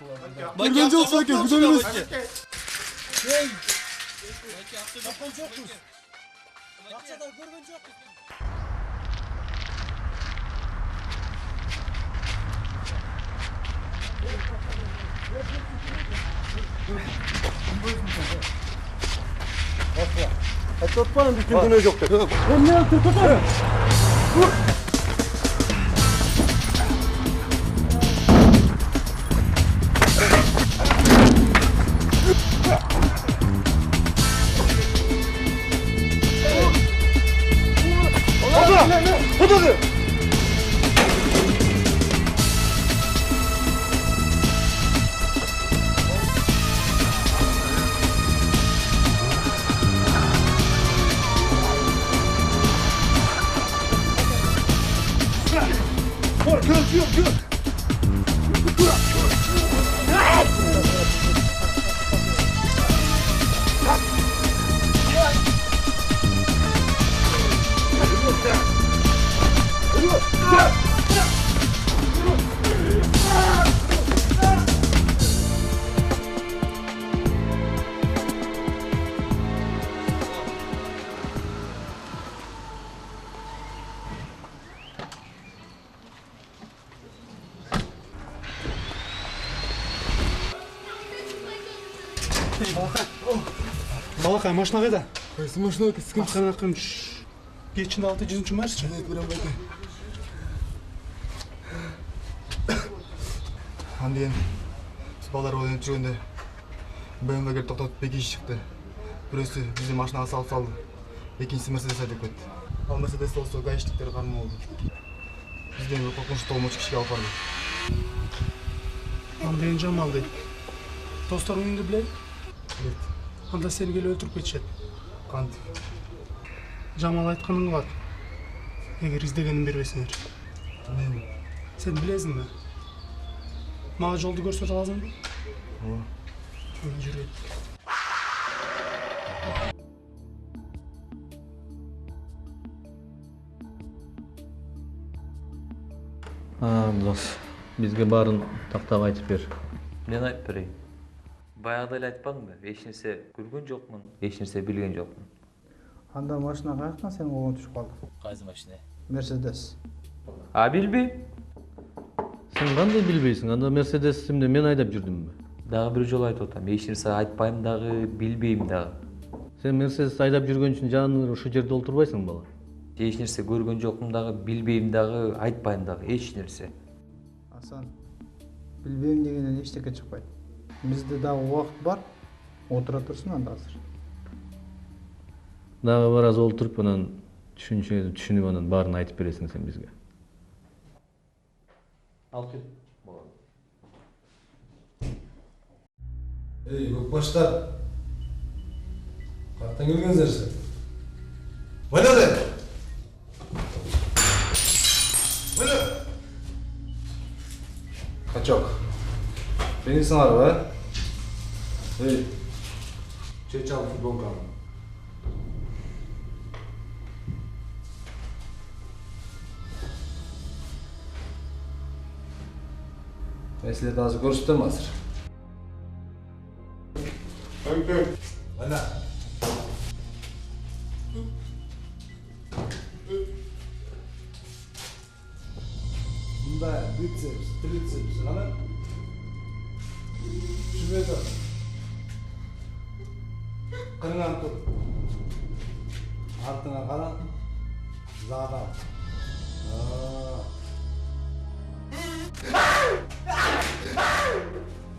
Көргөн жоксуз байке, күзөн эмес. Байке, акча жок болчу. Акчада көргөн жокпуз. Айтпайм, биздин күнөө жок деп. Эмне tutun. Hadi. Gör. Балакай, машина кайда? Кайсы машина? Акын кечинде 600 маршчы. Анден биз балдар ойнап жүргөндө БМВ келип токтотуп эки киши чыкты. Бирөөсү бизди машинага салып салды. Экинчиси Мерседес айдап кетти. Ал Мерседес болсо гаишниктер кармоо болду. Бизден коркунучтуу болмочу кишиге алып барды. Анден Жамал дейт. Досторун үйүндө билеби? Билет. Анда сени келип өлтүрүп кетишет. Кантип? Жамал айтканын кылат. Эгер издегенин бербесеңер. Эмне? Сен билесиңби? Мага жолду көрсөтө аласыңбы? Ооба. Жүрөт. Дос, бизге баарын тактап айтып бер. Мен айтып берейин. Баягыда эле айтпадымбы? Эч нерсе көргөн жокмун, эч нерсе билген жокмун. Анда машина каяктан сен колгон түшүп калды? Кайсы машина? Мерседес. Билбейм. Сен кандай билбейсиң? Анда Мерседесимди мен айдап жүрдүмбү? Дагы бир жолу айтып атам. Эч нерсе айтпайм дагы, билбейм дагы. Сен Мерседес айдап жүргөн үчүн жаныңды ушул жерде олтурбайсың бала? Эч нерсе көргөн жокмун дагы, билбейм дагы, айтпайм дагы, эч нерсе. Асан, билбейм дегенен эчтеке чыкпайт. Бизде дагы убакыт бар. Отура турсун анда азыр. Дагы бир аз олтуруп анан түшүнүшүңдү түшүнүп анан баарын айтып бересиң сен бизге. Ал кел. Эй, көкбаштар. Каяктан келгенсиңер? Мына! Мына! Качок. Сенисиңарбы, Эй, чечал футболканы. Мен силерди азыр көрсөтөм азыр. Мына. Мында бицепс, трицепс, кана? Түшүнбөй тур. Кырыңан тур. Артыңа кара. Зада.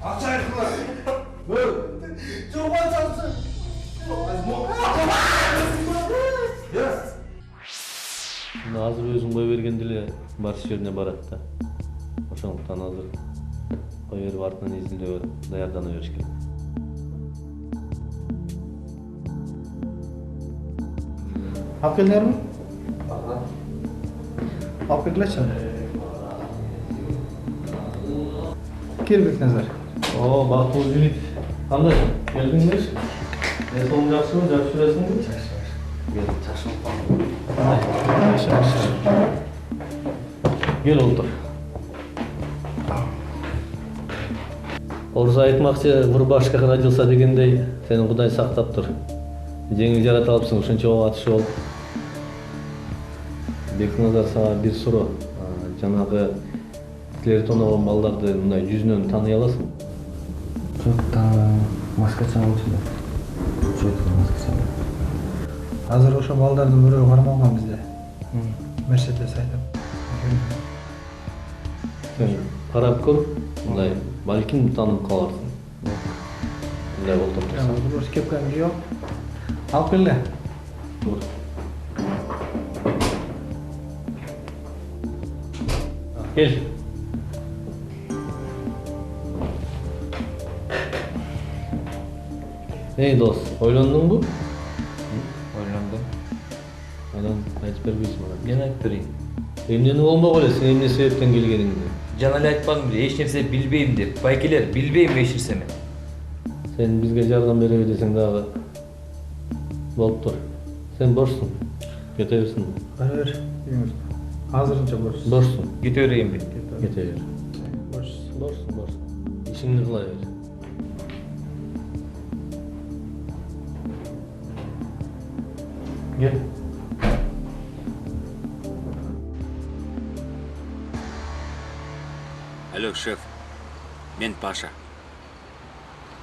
Акча айткыла. Бөл. Чоңгон чалсын. Азыр өзүң кой бергенде эле барыш жерине барат да. Ошондуктан азыр кой берип артынан изилдөөгө даярдана бериш керек. Алып келдиңерби? Алып келгилечи. Келбек Назар. Бактылуу Жулит. Кандай? Келдиңерби? Эсоң жакшыбы? Жакшы жүрөсүңбү? Gel oldur. Орус айтмакчы, Мурбашка родился дегендей, сени Кудай сактап тур. Жеңил жарата алыпсың, ушунча ок атышы болуп. Бекназар сага бир суроо. Жанагы тилери тоногон балдарды мындай жүзүнөн тааный аласың? Жок, маска чагып жүрөм. Азыр ошо балдардын бирөө кармалган бизде. Мерседес айдап. Сен карап көр, мындай балким таанып каларсың. Мындай болуп турса. Бирөөс кепканы кийип алып келе. Gel. Ey dost, ойлондуңбу? Ойлондум. Анан айтып бербейсиң бана. Мен айтып берейин. Эмнени болмок эле, сен эмне себептен келгениңди? Жана эле айтпадым беле, эч нерсе билбейм деп. Байкелер, билбейм эч нерсени. Сен бизге жардам береби десең дагы болуп тур. Сен борсуң. Кете берсиң. Кара бер. Азырынча борсуң. Борсуң. Кете берейинби? Кете бер. Борсуң. Ишиңди кылай бер. Gel. Алло, шеф. Мен Паша.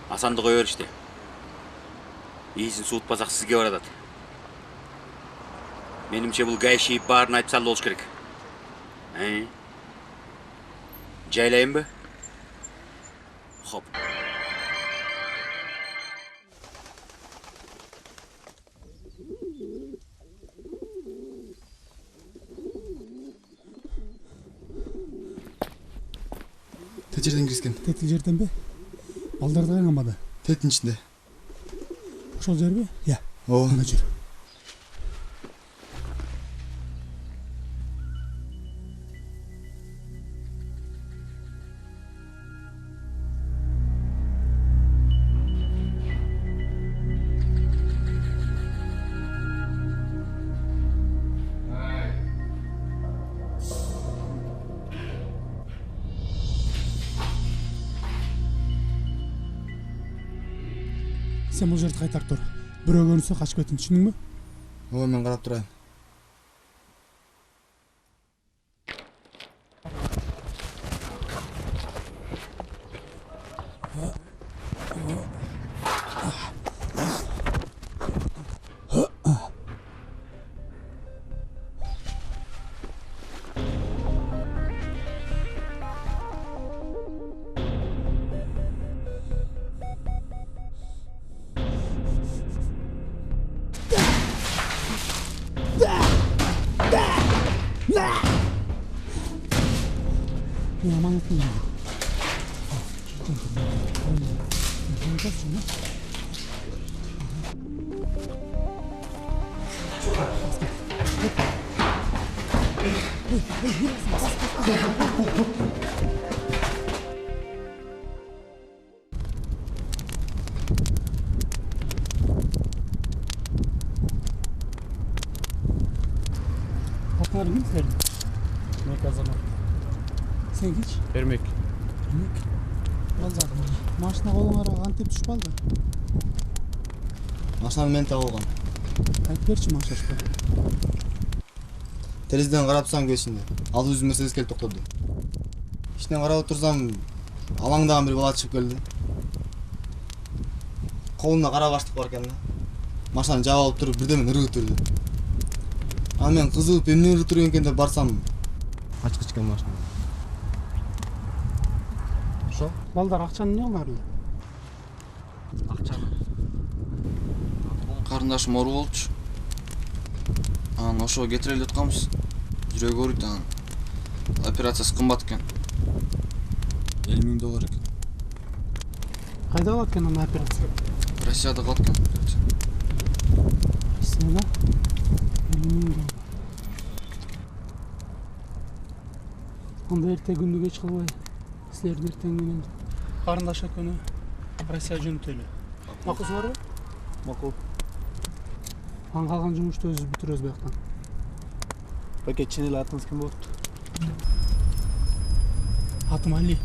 Асанды кое беришти. Иісін суытпасақ сізге барадады. Менімше бұл гаиши барын айтып салды болуш керек. Жайлайын ба? Хоп. Тет жерден кіріскен. Тетил жерден бе? Балдарды қайнамады. Теттің ішінде. Ошол жер бе? Иә. Ооба. Ана жер. Сен бұл жерді қайтарып тұр. Біреу көрінсе қашып кеттің, түсіндің бе? Ооба, мен қарап тұрайын. Мен аманаттың ба? Atlarım mı sen? Ne kazanır? Sen geç. Ermek. Ermek. Balдар. Машина колуңара кантип түшүп калды? Машинаны мен таап алгам. Айтып берчи Машашка. Терезеден карап турсам кечинде. Ал өзү Мерседес келип токтоду. Ичинен карап турсам, алаңдаган бир бала чыгып келди. Колуна кара баштык бар экен да. Машинаны жаап алып туруп бирдемен ыргытып турду. Аны мен кызыгып эмне ыргытып турган экен деп барсам, ачкыч экен машина. Ошо. Балдар акчаны эмне кылмай эле? Акчаны. Карындашым оору болчу. Анан ошого кетире эле атканбыз. Жүрөгү ооруйт анан. Операциясы кымбат экен. 50 000 доллар экен. Кайда кылат экен аны операция? Россияда кылат экен. Россияда? 50 000 доллар. Анда эрте күндү кеч кылбай, силердин эртең менен карындаш экөөнү Россия жөнөтөлү. Макулсуңарбы? Макул. Анан калган жумушту өзүбүз бүтүрөбүз бияктан. Баке, чын эле атыңыз ким болот? Атым Али.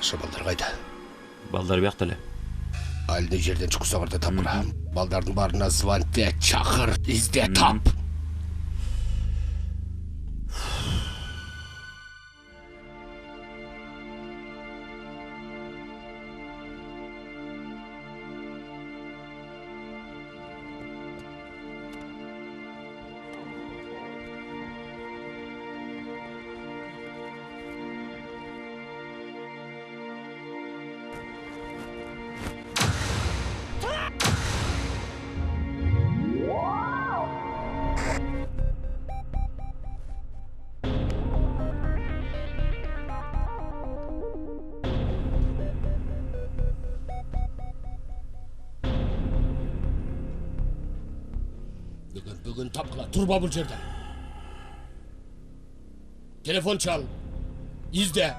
Башы балдар қайда? Балдар бияқта эле. Алды жерден чуксаңарда тапкыра. Балдардын барына звонте, чакыр, изде, тап. Бүгін тапқыла, тұрба бұл жерде. Телефон чал, изде.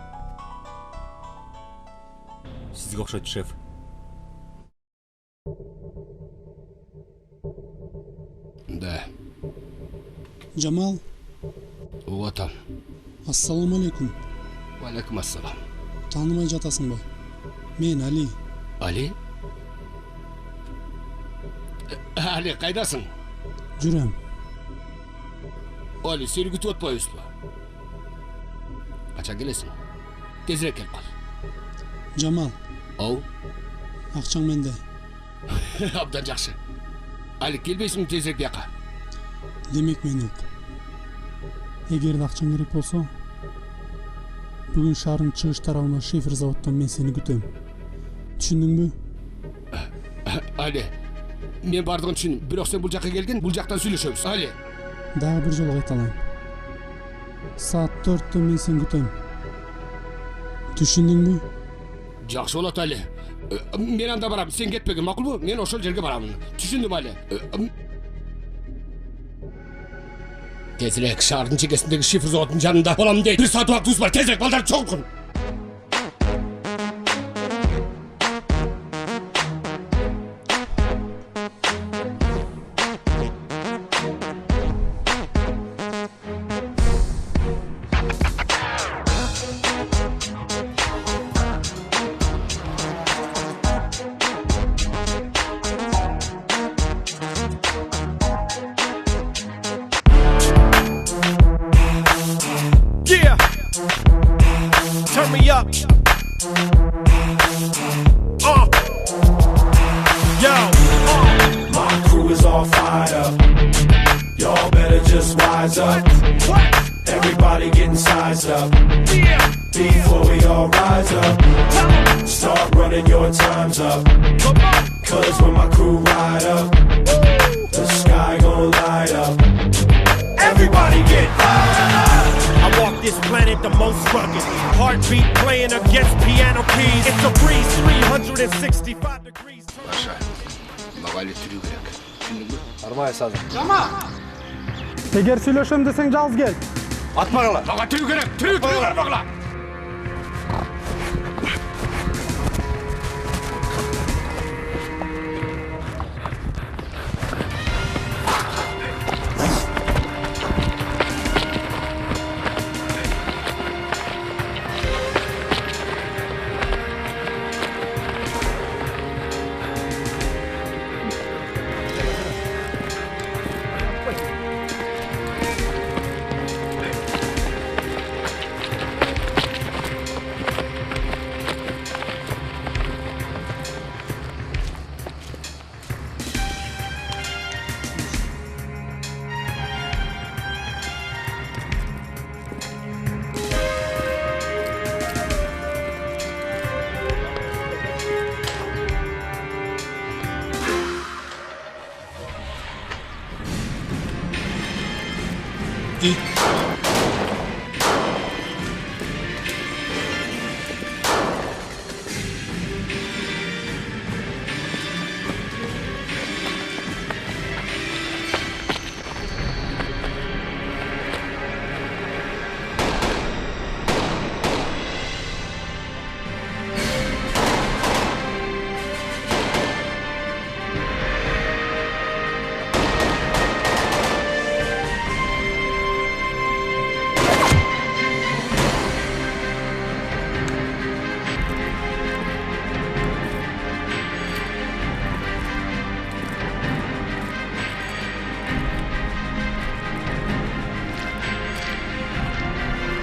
Сизге окшойт, шеф. Да. Жамал, Отам. ассаламу алейкум. Алейкум ассалам. Таанымай жатасыңбы? Мен Али. Али? Али, кайдасың? Жүрөм. Али, сени күтүп атпайбызбы? Качан келесиң? Тезирээк келип кал. Жамал. Ау? Акчаң менде. Абдан жакшы. Али, келбейсиңби тезирээк бияка? Демек мен ук. Эгерде акчаң керек болсо, бүгүн шаардын чыгыш тарабына шифр заводдон мен сени күтөм. Түшүндүңбү? Али, мен бардыгын түшүндүм. Бирок сен бул жакка келген, бул жактан сүйлөшөбүз. Али. Дагы бир жолу кайталайм. Саат 4-тө мен сени күтөм. Түшүндүңбү? Жакшы болот, Али. Мен анда барам, сен кетпегин, макулбу? Мен ошол жерге барамын. Түшүндүм, Али. Тезирээк шаардын чекесиндеги шифр заводунун жанында болом дейт. Бир саат убактыбыз бар. Тезирээк балдар чогулткун. Yeah, turn me up. Yo, my crew is all fired up. Y'all better just wise up. Everybody getting sized up. Before we all rise up, start running your times up. Cause when my crew ride up, the sky gon' light up. Everybody get high. I walk this planet the most rugged. Heartbeat playing against piano keys. It's a breeze, 365 degrees. Паша, мага эле тирүү керек. Түшүндүңбү? Арбайбыз азыр. Жама! Эгер сүйлөшөм десең жалгыз кел. Атпагыла. Мага тирүү керек. Тирүү бармагыла.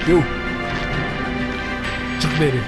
Ю. Çık beri.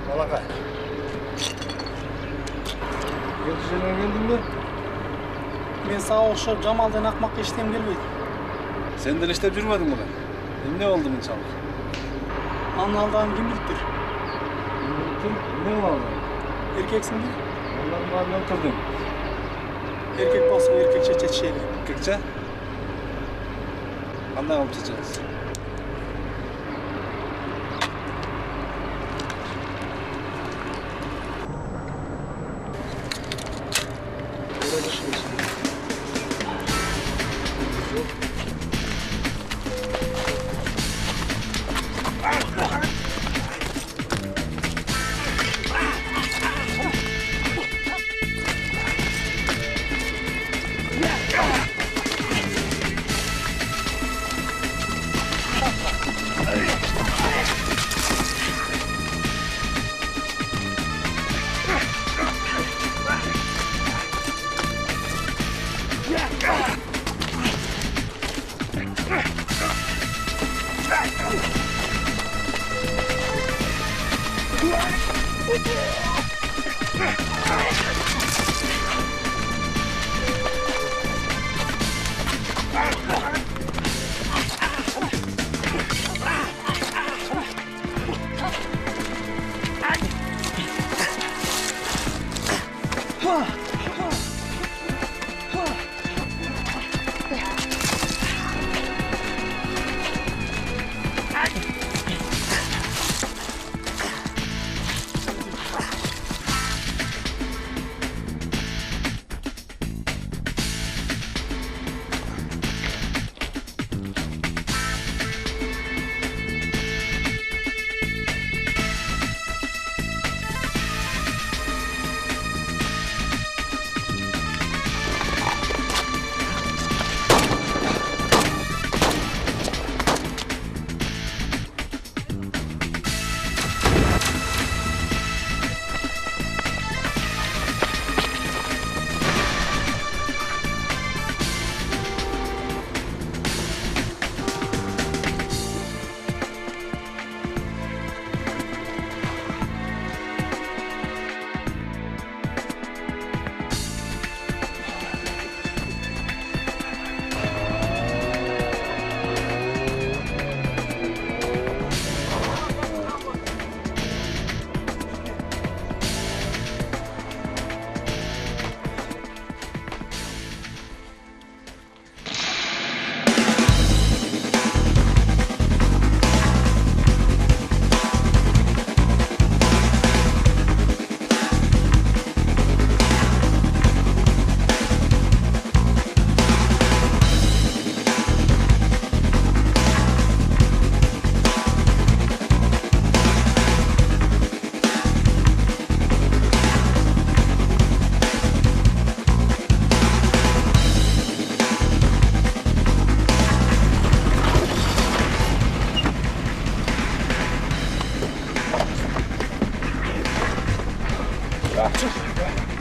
Балакай. Келишеме келдиңби? Мен сага окшоп Жамалдын акмакка иштем келбейт. Сен деле иштеп жүрбөдүңбү беле? Эмне болду мынчалык? Анын алдаган ким билиптир? Ким? Эмне болду? Эркексиңби? Алардын баарын өлтүрдүң. Эркек болсоң эркекче чечели. Эркекче? Кандай кылып чечесиз?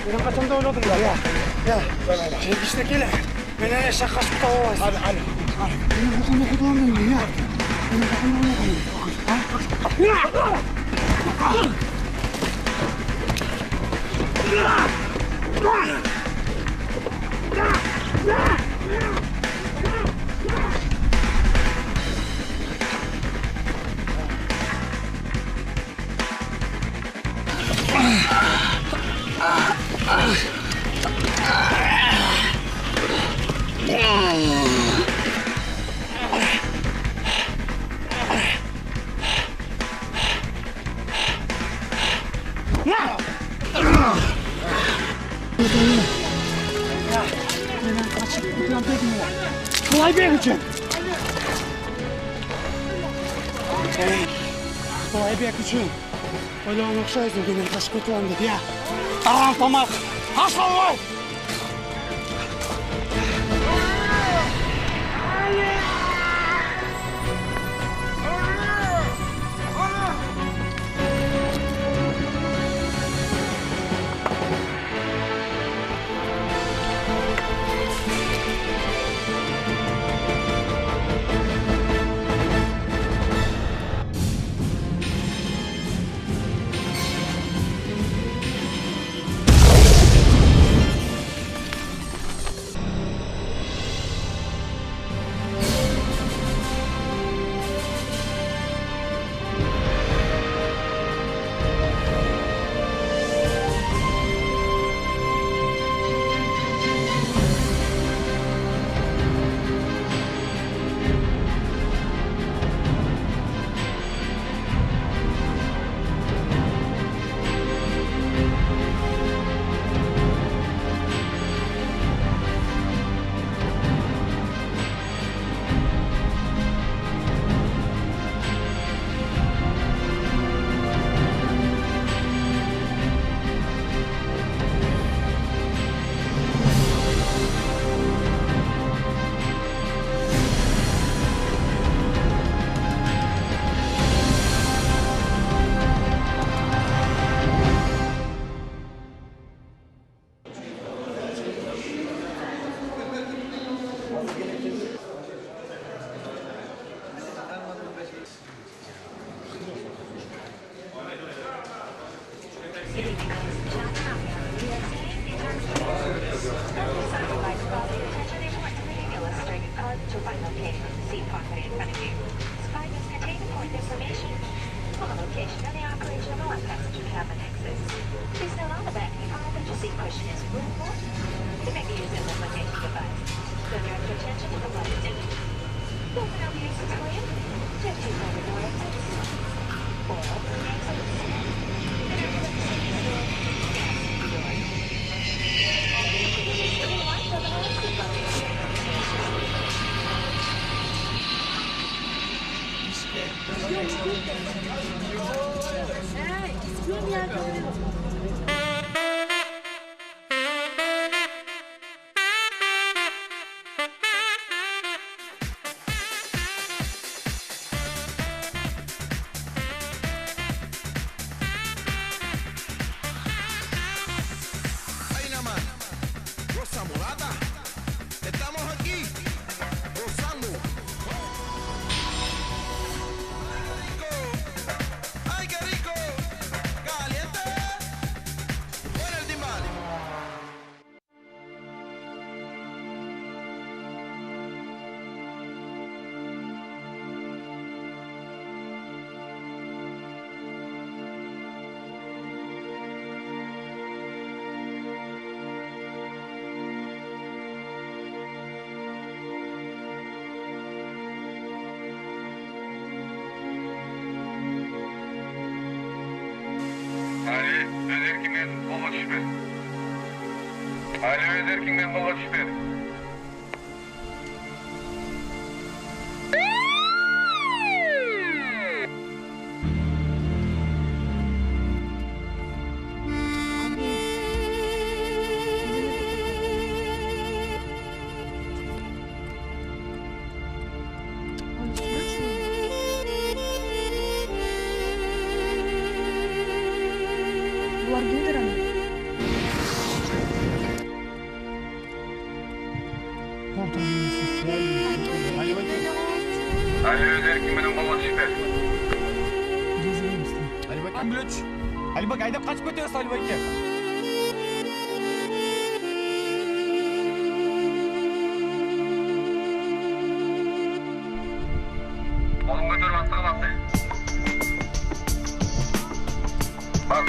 Менен качанда ойлодуң да? Я. Жергиште келе. Менен эше качып таба албайсың. Али. Менен качанда кутуламын, я. Менен Құлайбек үшін. Құлайбек үшін. Ойлауын ұқсайсың, мен қашып кетуім деді, я. Таран тамақ, ашалмай! Булар кимдер аны? Алибек айдап качып кетебиз Алибекке. Oğlum götür bastırın attı. Bak.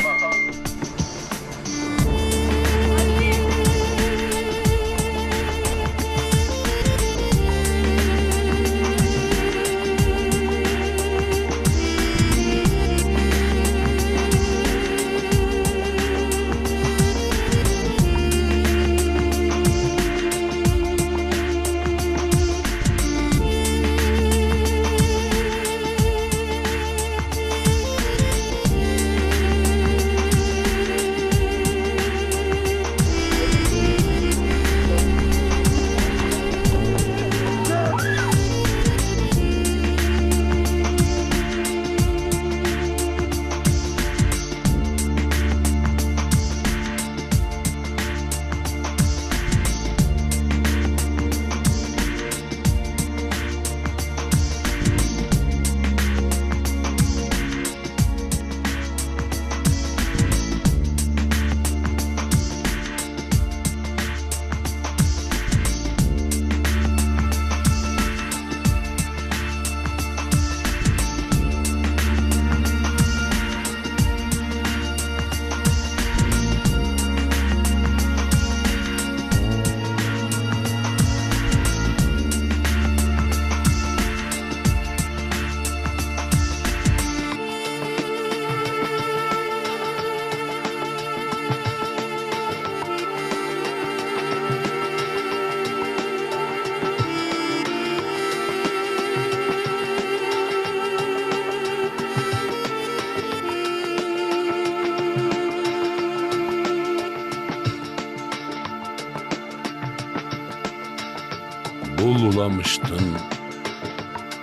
Bululamıştın,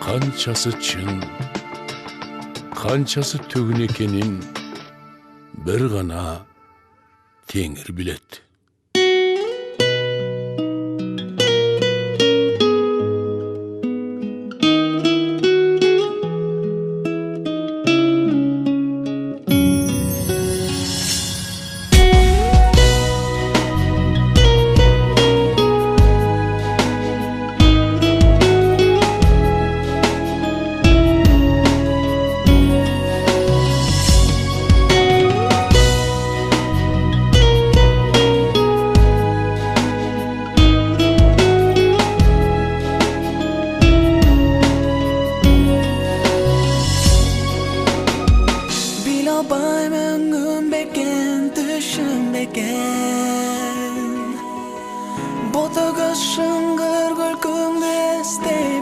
kançası çın, kançası tөгün ekenin bir gana Tengir bilet. экен ботогos шыңгыр көркүңдү эстей